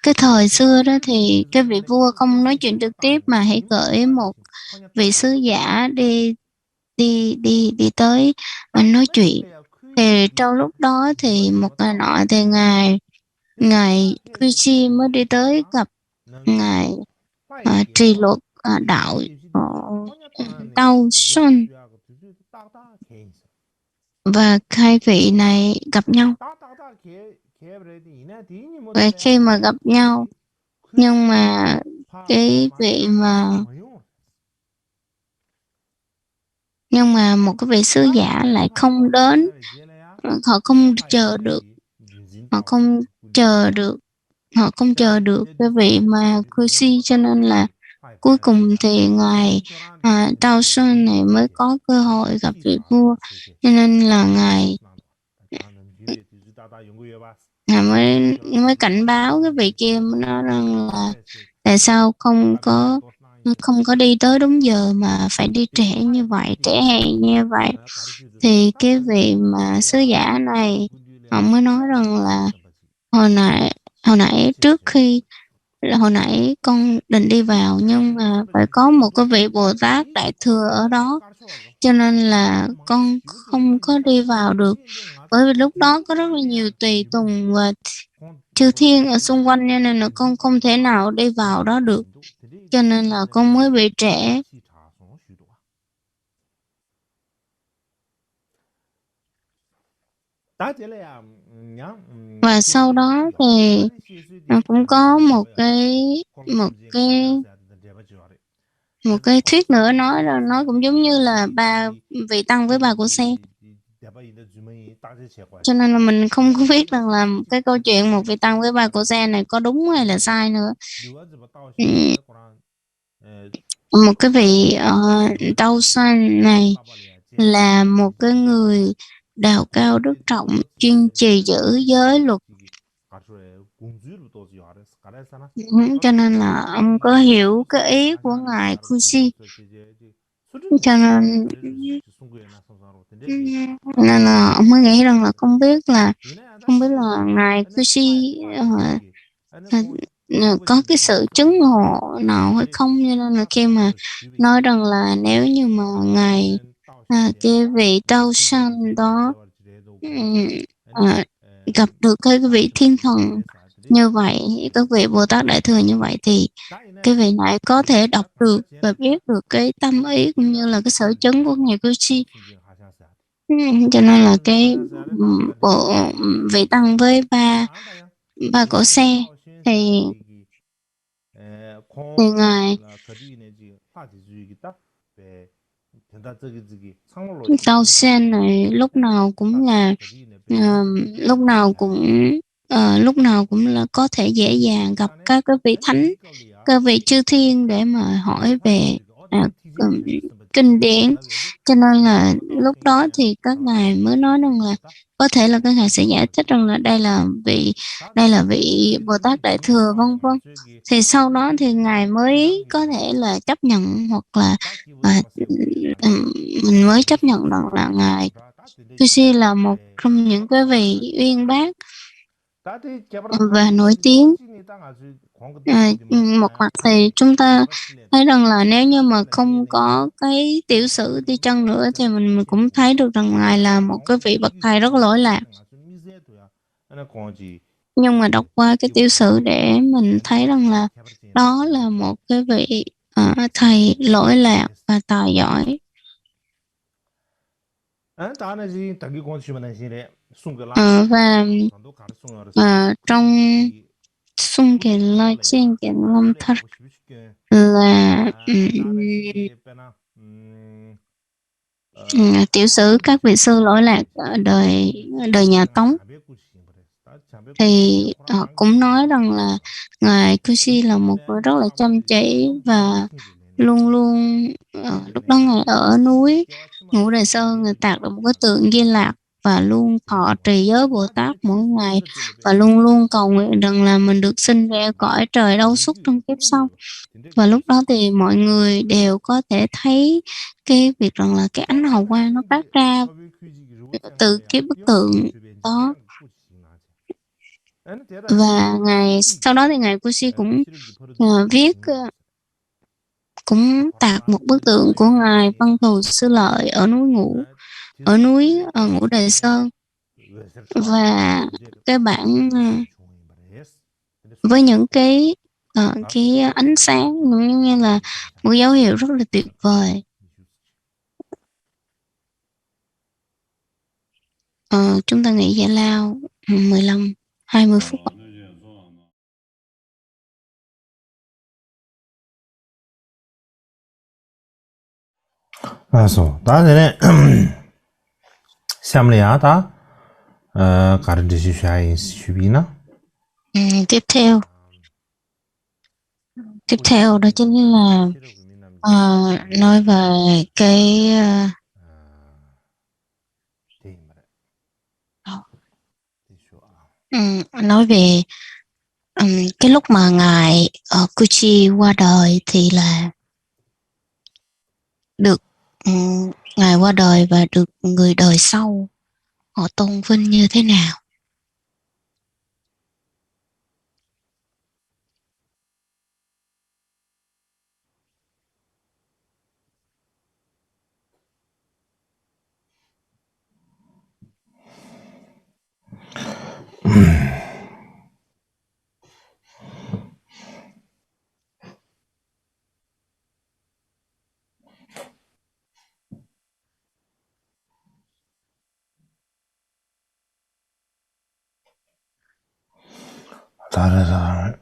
Cái thời xưa đó thì cái vị vua không nói chuyện trực tiếp mà hãy gửi một vị sứ giả đi tới nói chuyện. Thì trong lúc đó thì một ngày nọ thì ngài Kuchi mới đi tới gặp ngài trì luật đạo Tao Xuân, và hai vị này gặp nhau. Và khi mà gặp nhau, nhưng mà một cái vị sứ giả lại không đến, họ không chờ được cái vị mà Kusi, cho nên là cuối cùng thì ngài Tao Xuân này mới có cơ hội gặp vị vua, cho nên là ngài mới cảnh báo cái vị kia, nói rằng là tại sao không có đi tới đúng giờ mà phải đi trễ như vậy, trễ hẹn như vậy. Thì cái vị mà sứ giả này họ mới nói rằng là hồi nãy con định đi vào, nhưng mà phải có một cái vị Bồ Tát Đại Thừa ở đó, cho nên là con không có đi vào được, bởi vì lúc đó có rất là nhiều tùy tùng và chư thiên ở xung quanh, nên là con không thể nào đi vào đó được, cho nên là con mới bị trễ. Và sau đó thì cũng có một cái thuyết nữa nói cũng giống như là ba vị tăng với bà của xe, cho nên là mình không có biết rằng là cái câu chuyện một vị tăng với bà của xe này có đúng hay là sai nữa. Một cái vị Tao Xuân này là một cái người đạo cao đức trọng, chuyên trì giữ giới luật. Cho nên là ông có hiểu cái ý của ngài Kusi, cho nên là ông mới nghĩ rằng là không biết là ngài Kusi có cái sự chứng ngộ nào hay không, cho nên là khi mà nói rằng là nếu như mà ngài cái vị Tao San đó gặp được cái vị thiên thần như vậy, các vị Bồ Tát Đại Thừa như vậy, thì cái vị này có thể đọc được và biết được cái tâm ý cũng như là cái sở chứng của ngài Kusi. Cho nên là cái bộ vị tăng với ba cỗ xe thì ngài Tao Sen này lúc nào cũng là có thể dễ dàng gặp các cái vị thánh, các vị chư thiên để mà hỏi về kinh điển, cho nên là lúc đó thì các ngài mới nói rằng là có thể là các ngài sẽ giải thích rằng là đây là vị Bồ Tát Đại Thừa vân vân. Thì sau đó thì ngài mới có thể là chấp nhận, hoặc là mình mới chấp nhận rằng là ngài Kusi là một trong những cái vị uyên bác và nổi tiếng. Một mặt thì chúng ta thấy rằng là nếu như mà không có cái tiểu sử đi chăng nữa thì mình cũng thấy được rằng Ngài là một cái vị bậc thầy rất lỗi lạc. Nhưng mà đọc qua cái tiểu sử để mình thấy rằng là đó là một cái vị thầy lỗi lạc và tài giỏi. Và trong Sung Kiền Lai Chiên Kiền Lâm Thất là tiểu sử các vị sư lỗi lạc ở đời nhà Tống thì cũng nói rằng là ngài Kushi là một người rất là chăm chỉ và luôn luôn lúc đó ngài ở núi Ngũ Đài Sơn, người tạc được một cái tượng Di Lạc và luôn thọ trì giới Bồ Tát mỗi ngày và luôn luôn cầu nguyện rằng là mình được sinh ra cõi trời đâu xuất trong kiếp sau. Và lúc đó thì mọi người đều có thể thấy cái việc rằng là cái ánh hào quang nó phát ra từ cái bức tượng đó. Và sau đó thì ngài Kushi cũng viết cũng tạc một bức tượng của ngài Văn Thù Sư Lợi ở núi Ngũ Đài Sơn, và cái bản với những cái ánh sáng cũng như là một dấu hiệu rất là tuyệt vời. Chúng ta nghỉ giải lao 15-20 phút. 알았어. 다음에 샴리아다 가르치시 샤인 슈비나. Tiếp theo đó chính là nói về cái nói về cái lúc mà ngài Kuchi qua đời thì là được ngài qua đời và được người đời sau họ tôn vinh như thế nào. 다르다.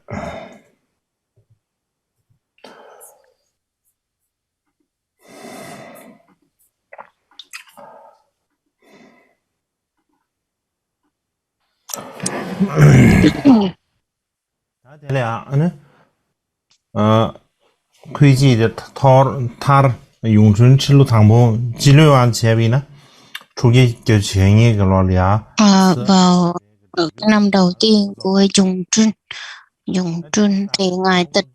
다들이야, 아니? 회지의 tar 용준 칠로 당보 진료한 제비나 초기 교체행위 걸로리아. Vào năm đầu tiên của Dùng Trinh thì ngài tịch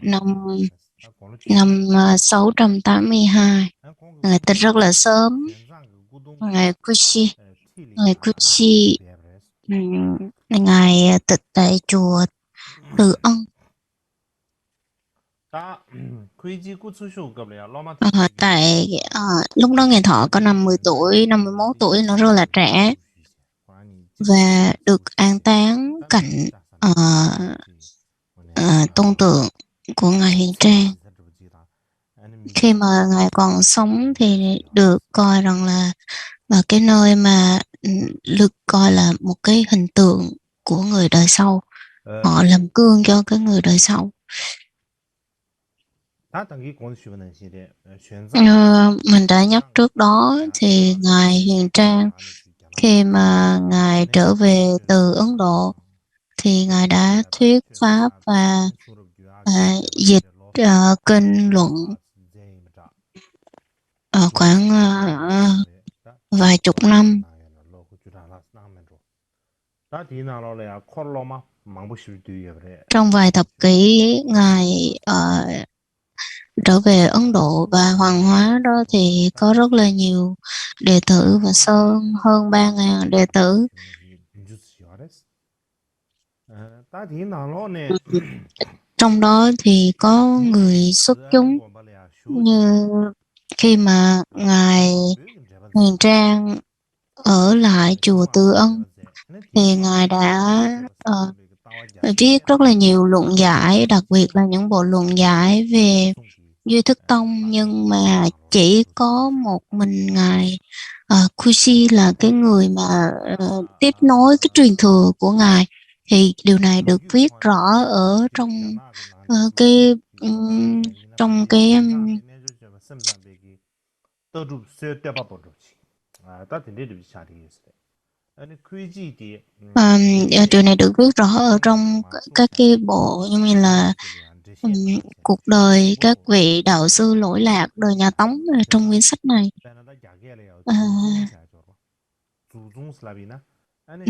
năm 682. Ngài tịch rất là sớm. Ngài Kushi ngài tịch tại chùa Từ Ân. Tại lúc đó ngài thọ có 50 tuổi, 51 tuổi, nó rất là trẻ và được an táng cạnh tôn tượng của ngài Huyền Trang. Khi mà ngài còn sống thì được coi rằng là cái nơi mà được coi là một cái hình tượng của người đời sau, họ làm gương cho cái người đời sau. Mình đã nhắc trước đó thì ngài Huyền Trang khi mà ngài trở về từ Ấn Độ thì ngài đã thuyết pháp và dịch kinh luận khoảng vài chục năm. Trong vài thập kỷ ngài trở về Ấn Độ và Hoàng Hóa đó thì có rất là nhiều đệ tử và hơn 3.000 đệ tử. Trong đó thì có người xuất chúng, như khi mà Ngài Huyền Trang ở lại chùa Từ Ân thì Ngài đã viết rất là nhiều luận giải, đặc biệt là những bộ luận giải về Duy Thức Tông, nhưng mà chỉ có một mình Ngài Kushi là cái người mà tiếp nối cái truyền thừa của Ngài. Thì điều này được viết rõ ở trong cái trong cái điều này được viết rõ ở trong các cái bộ như là cuộc đời các vị đạo sư lỗi lạc đời nhà Tống trong quyển sách này.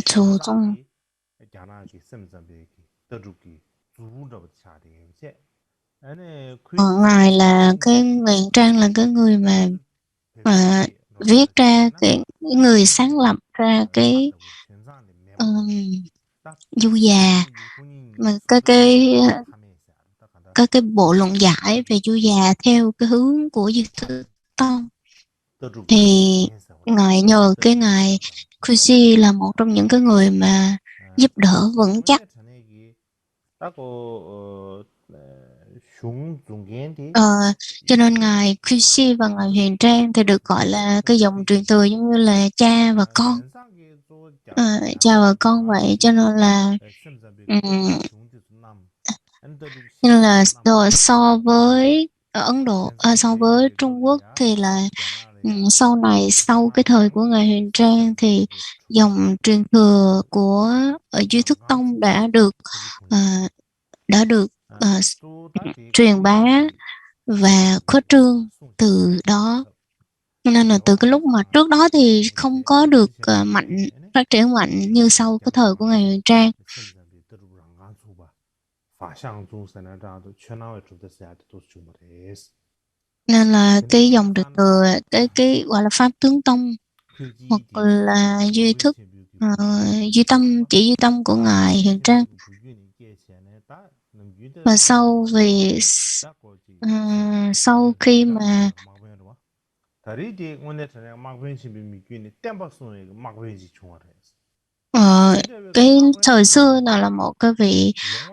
Chủ trong Ngài là cái Huyền Trang là cái người mà viết ra cái người sáng lập ra cái du già, mà các cái bộ luận giải về du già theo cái hướng của Duy Thức Tông. Thì ngài nhờ cái ngài Kushi là một trong những cái người mà giúp đỡ vững chắc. Cho nên ngài Kushi và ngài Huyền Trang thì được gọi là cái dòng truyền thừa giống như là cha và con. Cha và con vậy, cho nên là so với Ấn Độ, so với Trung Quốc thì là sau này, sau cái thời của ngài Huyền Trang thì dòng truyền thừa của Duy Thức Tông đã được truyền bá và khuếch trương từ đó. Nên là từ cái lúc mà trước đó thì không có được phát triển mạnh như sau cái thời của ngài Huyền Trang. Nên là cái dòng truyền thừa, cái gọi là Pháp Tướng Tông hoặc là Duy Thức, Duy Tâm, chỉ Duy Tâm của ngài Huyền Trang. Và sau khi mà cái thời xưa nào là một cái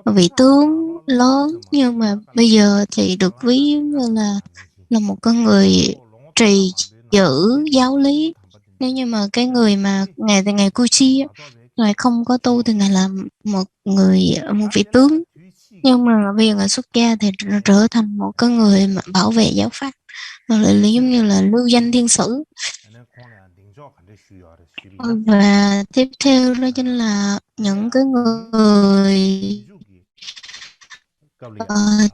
vị tướng lớn, nhưng mà bây giờ thì được ví như là một con người trì giữ giáo lý. Nếu như mà cái người mà ngày Kushi ngài không có tu thì ngài là một vị tướng, nhưng mà bây giờ ngài xuất gia thì trở thành một cái người mà bảo vệ giáo pháp, là giống như là lưu danh thiên sử. Và tiếp theo đó chính là những cái người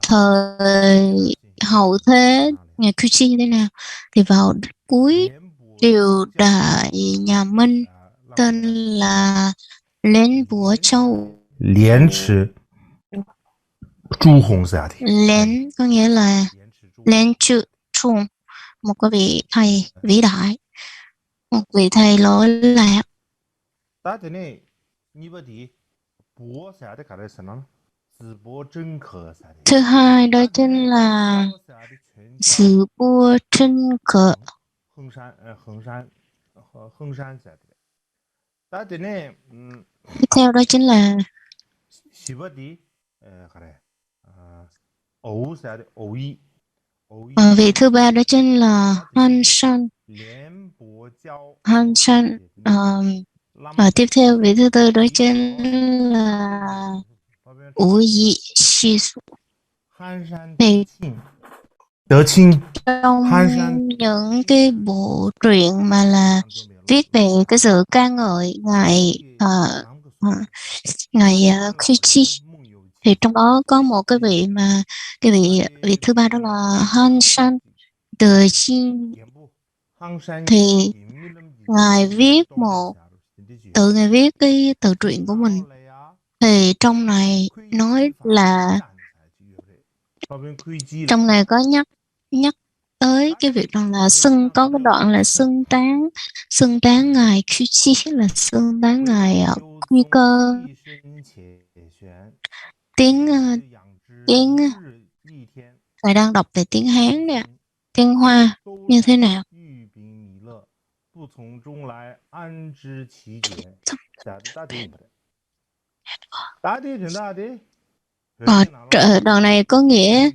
thời hậu thế ngày Kushi như thế nào. Thì vào cuối triều đại nhà Minh tên là Liên Búa Châu. Liên có nghĩa là Liên Chu Trung, một cái vị thầy vĩ đại, một vị thầy lỗi lạc. Thứ hai đó chính là Sử Bua Trinh Cờ. Tiếp theo đó chính là vị thứ ba đó chính là Han San. Và tiếp theo vị thứ tư đó chính là Wu Yi Shisu. Thì trong những cái bộ truyện mà là viết về cái sự ca ngợi ngài Kuchi, thì trong đó có một cái vị mà vị thứ ba đó là Han San Từ Chin. Thì ngài viết ngài viết cái tự truyện của mình. Thì trong này nói là trong này có nhắc tới cái việc rằng là có cái đoạn là xưng tán ngài Kuchi, là xưng tán ngài Quy Cơ. tiếng tiếng Ngài đang đọc về tiếng Hán đấy ạ. Tiếng Hoa như thế nào? Đoạn này có nghĩa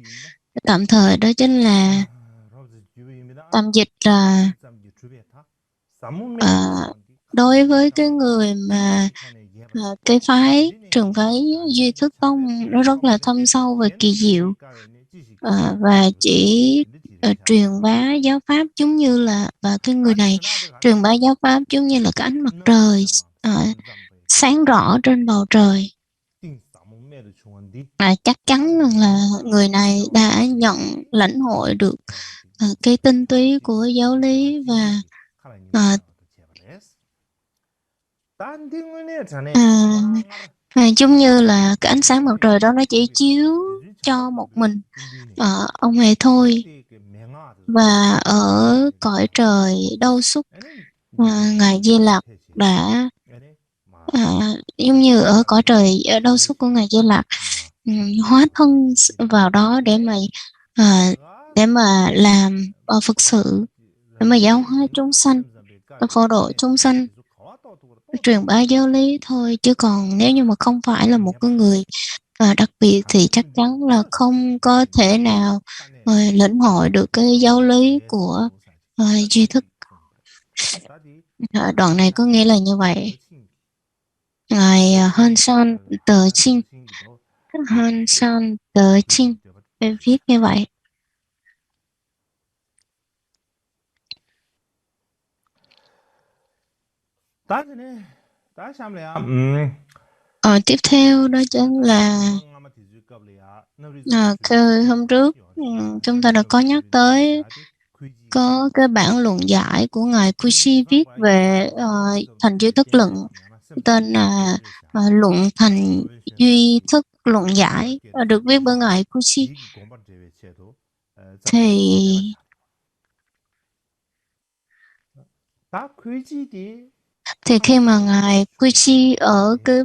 tạm thời đó chính là tạm dịch là đối với cái người mà cái trường phái Duy Thức Tông nó rất là thâm sâu và kỳ diệu, và chỉ truyền bá giáo pháp giống như là, và cái người này truyền bá giáo pháp giống như là cái ánh mặt trời sáng rõ trên bầu trời. Chắc chắn rằng là người này đã lãnh hội được cái tinh túy của giáo lý, và giống như là cái ánh sáng mặt trời đó nó chỉ chiếu cho một mình ông ấy thôi. Và ở cõi trời đâu xuất, ngài Di Lặc đã giống như ở cõi trời ở đâu xuất của ngài Di Lặc hóa thân vào đó để mà làm Phật sự, để mà giáo hóa chúng sanh, phổ độ chúng sanh, truyền bá giáo lý thôi. Chứ còn nếu như mà không phải là một cái người đặc biệt thì chắc chắn là không có thể nào lĩnh hội được cái giáo lý của duy thức. Đoạn này có nghĩa là như vậy. Ngài Hân San Tờ Chinh, Hân San Tờ Chinh viết như vậy. Tiếp theo đó chính là hôm trước chúng ta đã có nhắc tới có cái bản luận giải của ngài Kushi viết về thành duy thức luận, tên là luận thành duy thức luận giải, được viết bởi ngài Kushi. Thì khi mà ngài Kuchi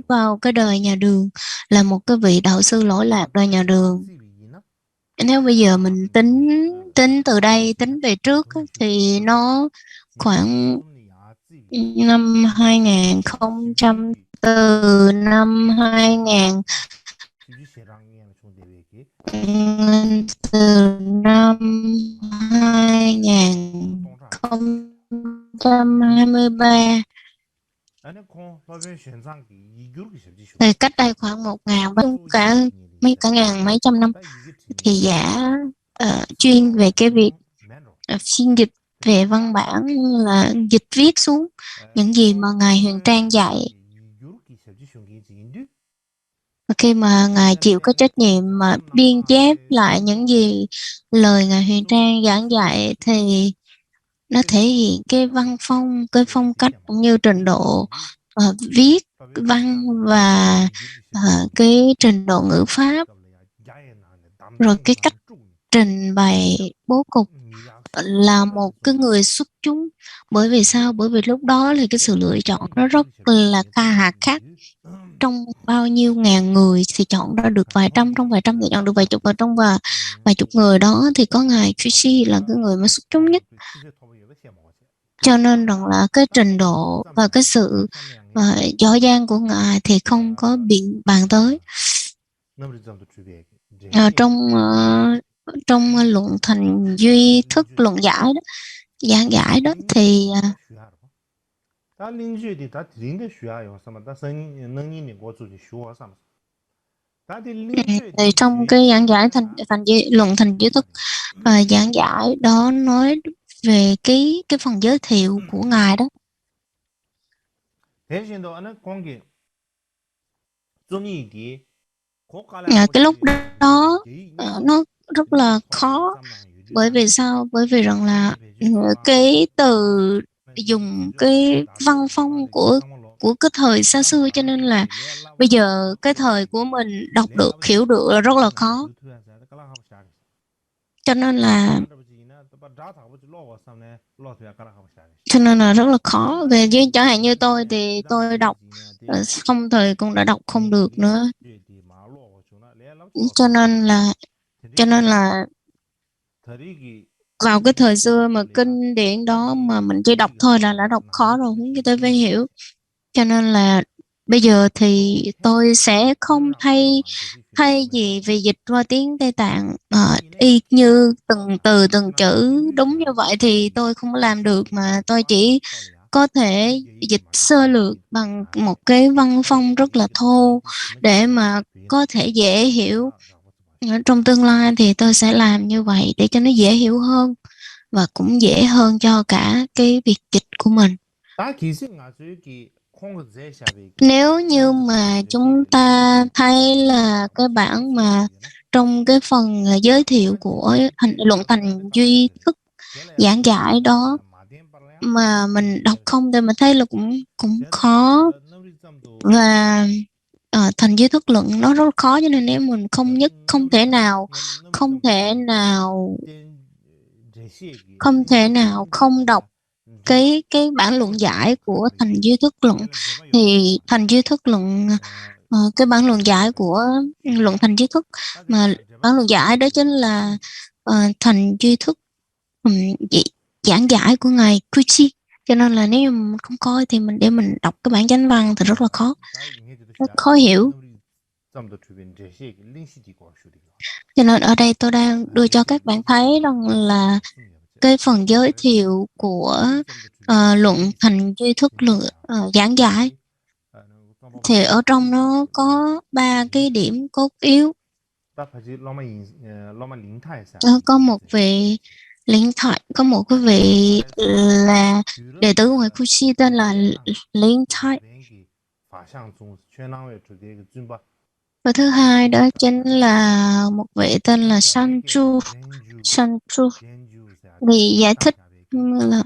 vào cái đời nhà Đường là một cái vị đạo sư lỗi lạc đời nhà Đường. Nếu bây giờ mình tính từ đây tính về trước thì nó khoảng năm 2000, từ năm 2000, từ năm 2023 thì cách đây khoảng 1000 mấy trăm năm thì giả chuyên về cái việc phiên dịch về văn bản, là dịch viết xuống những gì mà ngài Huyền Trang dạy. Và khi mà ngài chịu có trách nhiệm mà biên chép lại những gì lời ngài Huyền Trang giảng dạy thì nó thể hiện cái văn phong, cái phong cách cũng như trình độ viết văn và cái trình độ ngữ pháp, rồi cái cách trình bày bố cục là một cái người xuất chúng. Bởi vì sao? Bởi vì lúc đó thì cái sự lựa chọn nó rất là hà khắc. Trong bao nhiêu ngàn người thì chọn ra được vài trăm, trong vài trăm thì chọn được vài chục, và trong vài chục người đó thì có ngài Kushi là cái người mà xuất chúng nhất. Cho nên rằng là cái trình độ và cái sự giỏi giang của ngài thì không có biện bàn tới. Trong luận thành duy thức luận giải đó, giảng giải đó thì trong cái giảng giải luận thành duy thức giảng giải đó nói về cái phần giới thiệu của ngài đó. Cái lúc đó nó rất là khó. Bởi vì sao? Bởi vì rằng là cái từ dùng cái văn phong của cái thời xa xưa, cho nên là bây giờ cái thời của mình đọc được, hiểu được là rất là khó. Cho nên là cho nên là rất là khó. Về chứ chẳng hạn như tôi thì tôi đọc không thời cũng đã đọc không được nữa, cho nên là cho nên là vào cái thời xưa mà kinh điển đó mà mình chỉ đọc thôi là đã đọc khó rồi, huống chi tôi phải hiểu. Cho nên là bây giờ thì tôi sẽ không thay thay gì vì dịch qua tiếng Tây Tạng y như từng từ từng chữ đúng như vậy thì tôi không có làm được, mà tôi chỉ có thể dịch sơ lược bằng một cái văn phong rất là thô để mà có thể dễ hiểu. Trong tương lai thì tôi sẽ làm như vậy để cho nó dễ hiểu hơn và cũng dễ hơn cho cả cái việc dịch của mình. Nếu như mà chúng ta thấy là cái bản mà trong cái phần giới thiệu của luận thành duy thức giảng giải đó mà mình đọc không thì mình thấy là cũng cũng khó, và thành duy thức luận nó rất khó, cho nên nếu mình không thể nào không đọc cái bản luận giải của thành duy thức luận, thì thành duy thức luận cái bản luận giải của luận thành duy thức, mà bản luận giải đó chính là thành duy thức giảng giải của ngài Kuchi. Cho nên là nếu mà mình không coi thì để mình đọc cái bản chánh văn thì rất là khó, rất khó hiểu. Cho nên ở đây tôi đang đưa cho các bạn thấy rằng là cái phần giới thiệu của luận thành duy thức luận giảng giải thì ở trong nó có 3 cái điểm cốt yếu. Có một vị có một cái vị là đệ tử của ngài Kuchi tên là Linh Thai, và thứ hai đó chính là một vị tên là Sanchu. Thì giải thích là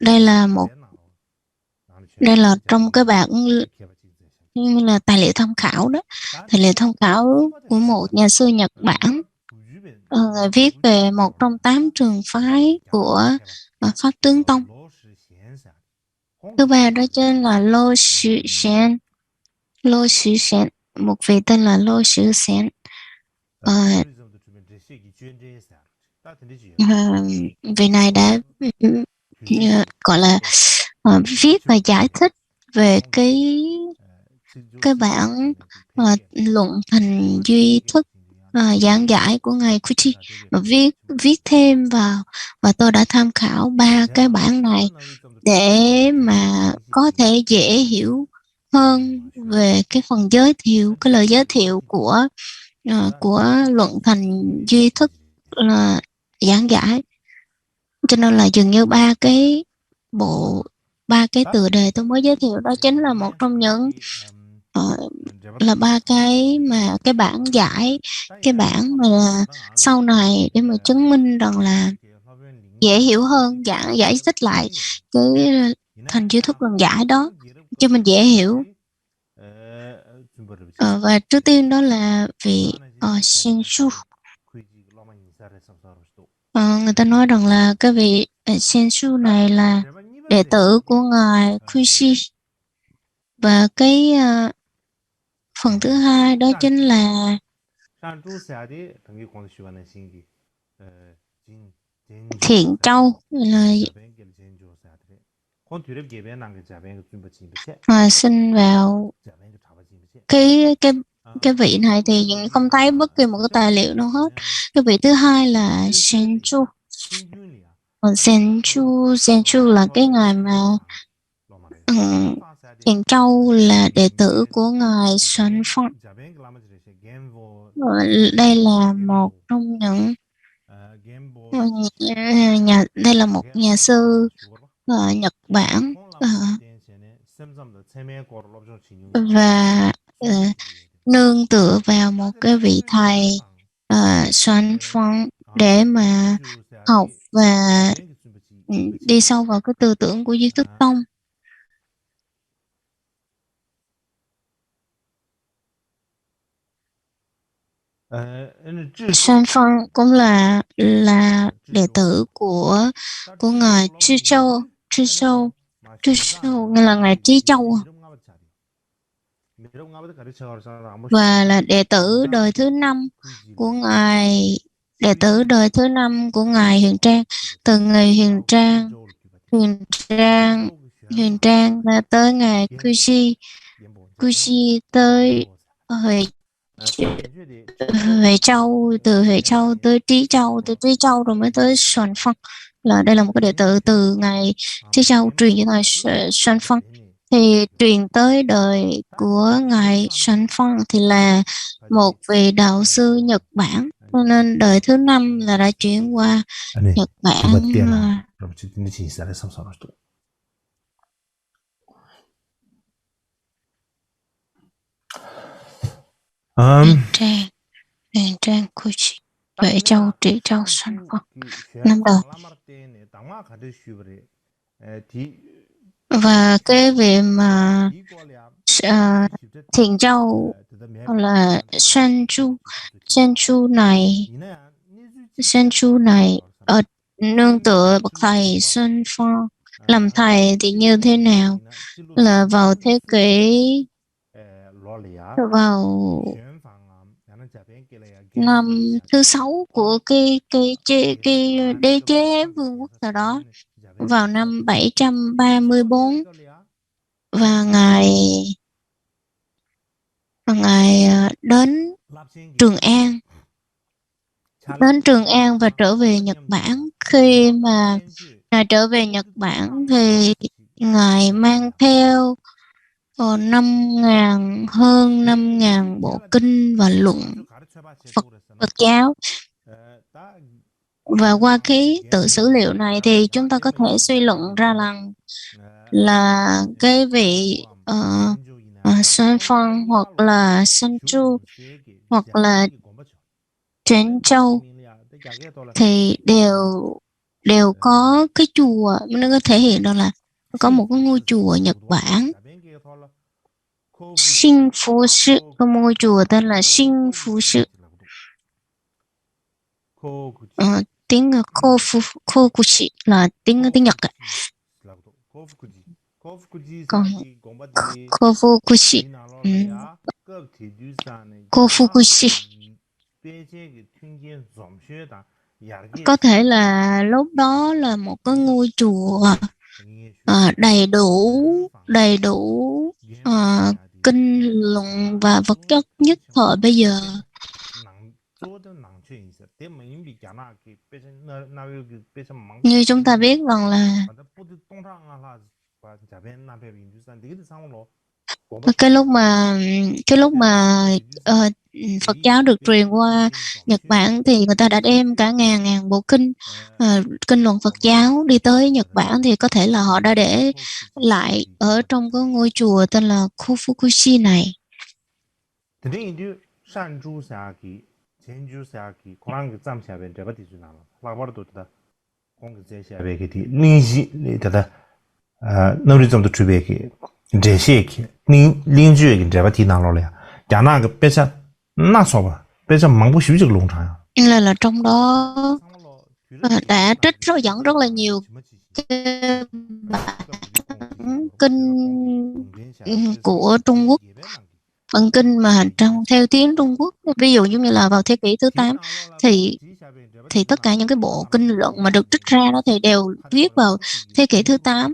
đây là trong cái bản như là tài liệu tham khảo đó, tài liệu tham khảo của một nhà sư Nhật Bản, người viết về một trong 8 trường phái của Pháp Tướng Tông. Thứ ba đó chính là Lô Xu Sen, một vị tên là Lô Xu Sen. Vị này đã gọi là viết và giải thích về cái bản luận thành duy thức giảng giải của ngài Kuchi, và viết thêm vào, và tôi đã tham khảo 3 cái bản này để mà có thể dễ hiểu hơn về cái phần giới thiệu, cái lời giới thiệu của luận thành duy thức giảng giải. Cho nên là dường như ba cái tựa đề tôi mới giới thiệu đó chính là một trong những là 3 cái mà cái bản giải, cái bản mà sau này để mà chứng minh rằng là dễ hiểu hơn, giải thích lại cái thành duy thức luận giải đó cho mình dễ hiểu. Và trước tiên đó là vị Senshu. Người ta nói rằng là cái vị Senshu này là đệ tử của ngài Kushi, và cái phần thứ hai đó chính là Thiện Châu, là sinh vào cái vị này thì không thấy bất kỳ một cái tài liệu nào hết. Cái vị thứ hai là Senchu. Senchu là cái ngài mà Thiện Châu là đệ tử của ngài Xuân Phong. Đây là một trong những đây là một nhà sư Nhật Bản, và nương tựa vào một cái vị thầy Xuân Phong để mà học và đi sâu vào cái tư tưởng của Duy Thức Tông. Xuân Phong cũng là đệ tử của ngài Trí Châu. Trí Châu nghĩa là ngài Trí Châu và là đệ tử đời thứ 5 của ngài, đệ tử đời thứ 5 của ngài Huyền Trang. Từ ngày Huyền Trang là tới ngài Kushi tới Huệ Huệ Châu, từ Huệ Châu tới Trí Châu, từ Trí Châu rồi mới tới Xuân Phong. Là đây là một cái đệ tử từ ngài Trí Châu truyền cho ngài Xuân Phong. Thì truyền tới đời của ngài Xuân Phong thì là một vị đạo sư Nhật Bản, cho nên đời thứ 5 là đã chuyển qua Nhật Bản. Huyền Trang Kuchi Huệ Châu, Trí Châu, Xuân Phong năm đầu. Và cái việc mà Thiền Châu là Senchu này ở nương tựa bậc thầy Xuân Phong làm thầy thì như thế nào, là vào thế kỷ vào năm thứ 6 của cái đế chế vương quốc nào đó, vào năm 734, và ngài đến Trường An và trở về Nhật Bản. Khi mà ngài trở về Nhật Bản thì ngài mang theo hơn 5.000 bộ kinh và luận Phật giáo. Và qua cái tự sử liệu này thì chúng ta có thể suy luận ra là cái vị Xuân Phong hoặc là Senju hoặc là Trấn Châu thì đều có cái chùa, nó có thể hiện được là có một cái ngôi chùa ở Nhật Bản, Sinh Phú Sư, có một ngôi chùa tên là Sinh Phú Sư. Tiếng Kofukushi là tiếng Nhật ạ. Còn Kofukushi có thể là lúc đó là một cái ngôi chùa đầy đủ kinh luận và vật chất nhất thời bây giờ. Như chúng ta biết rằng là cái lúc mà Phật giáo được truyền qua Nhật Bản thì người ta đã đem cả ngàn bộ kinh luận Phật giáo đi tới Nhật Bản, thì có thể là họ đã để lại ở trong cái ngôi chùa tên là Kofukushi này. Là trong đó đã trích dẫn rất là nhiều bản kinh của Trung Quốc, phần kinh mà trong theo tiếng Trung Quốc. Ví dụ như là vào thế kỷ thứ 8 thì tất cả những cái bộ kinh luận mà được trích ra đó thì đều viết vào thế kỷ thứ 8.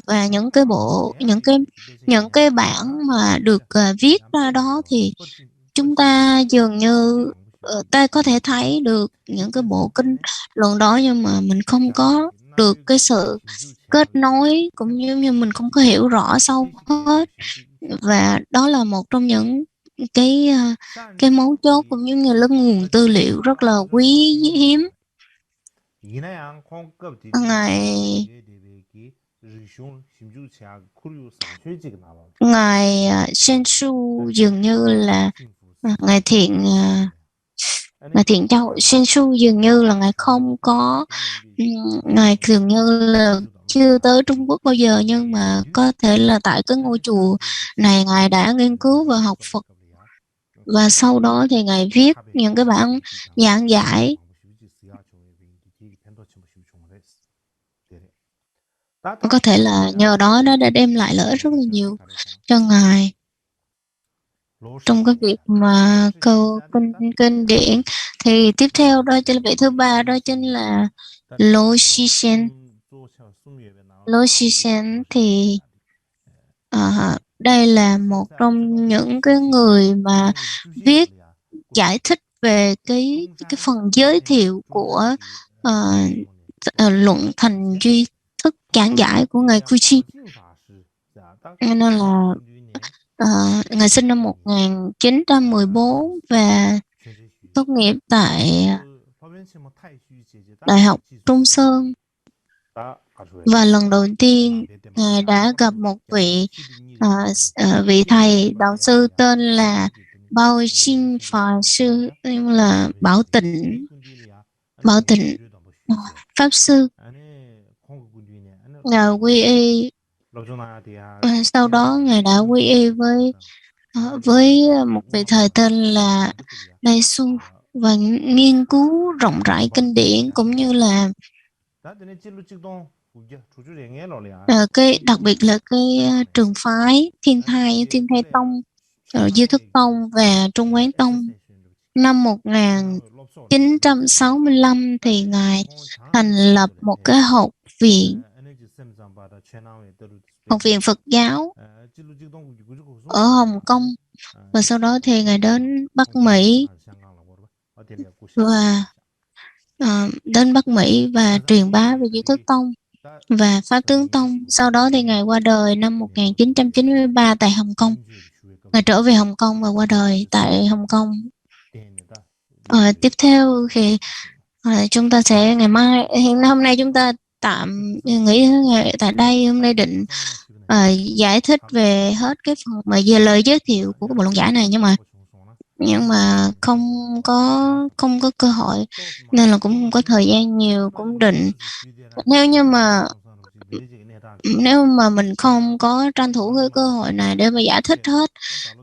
Và những cái bản mà được viết ra đó thì chúng ta dường như ta có thể thấy được những cái bộ kinh luận đó, nhưng mà mình không có được cái sự kết nối, cũng như mình không có hiểu rõ sâu hết. Và đó là một trong những cái mấu chốt, cũng như là nguồn tư liệu rất là quý hiếm. Ngài Sensu dường như là ngài Thiện Châu. Sensu dường như là ngài không có, ngài dường như là chưa tới Trung Quốc bao giờ, nhưng mà có thể là tại cái ngôi chùa này ngài đã nghiên cứu và học Phật. và sau đó thì Ngài viết những cái bản giảng giải. Có thể là nhờ đó nó đã đem lại lợi ích rất là nhiều cho Ngài trong cái việc mà câu kinh điển. Thì tiếp theo đó chính là vị thứ ba, đó chính là Lô Xi Sen. Lô Xi Sen thì đây là một trong những cái người mà viết giải thích về cái phần giới thiệu của luận thành duy thức giảng giải của ngài Cauchy. Nên là ngài sinh năm 1914 và tốt nghiệp tại Đại học Trung Sơn. Và lần đầu tiên ngài đã gặp một vị thầy đạo sư tên là Bao Xin Phà Sư, là Bảo Tịnh Pháp Sư, là quy y. Sau đó ngài đã quy y với một vị thầy tên là Đại Su và nghiên cứu rộng rãi kinh điển, cũng như là cái đặc biệt là cái trường phái Thiên Thai Tông, Diêu Thức Tông và Trung Quán Tông. Năm 1965 thì ngài thành lập một cái học viện Phật giáo ở Hồng Kông, và sau đó thì ngài đến Bắc Mỹ và truyền bá về Diêu Thức Tông và Pháp Tướng Tông. Sau đó thì ngài qua đời năm 1993 tại Hồng Kông. Ngài trở về Hồng Kông và qua đời tại Hồng Kông. Tiếp theo thì chúng ta sẽ ngày mai, hôm nay chúng ta tạm nghỉ tại đây. Hôm nay định giải thích về hết cái phần mà về lời giới thiệu của cái bộ luận giải này, nhưng mà không có cơ hội nên là cũng không có thời gian nhiều. Cũng định nếu mà mình không có tranh thủ cái cơ hội này để mà giải thích hết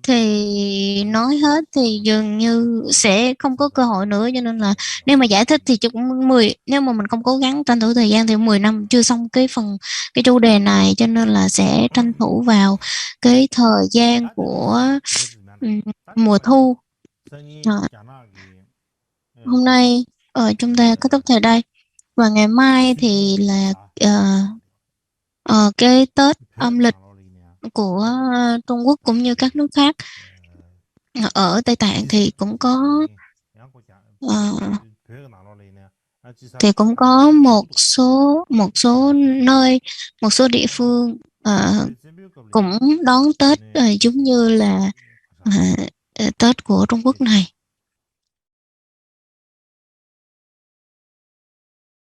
thì nói hết thì dường như sẽ không có cơ hội nữa, cho nên là nếu mà giải thích thì cũng nếu mà mình không cố gắng tranh thủ thời gian thì 10 năm chưa xong cái chủ đề này, cho nên là sẽ tranh thủ vào cái thời gian của mùa thu. Hôm nay chúng ta kết thúc tại đây, và ngày mai thì là cái Tết âm lịch của Trung Quốc cũng như các nước khác. Ở Tây Tạng thì cũng có một số nơi, một số địa phương cũng đón Tết giống như là Tết của Trung Quốc này.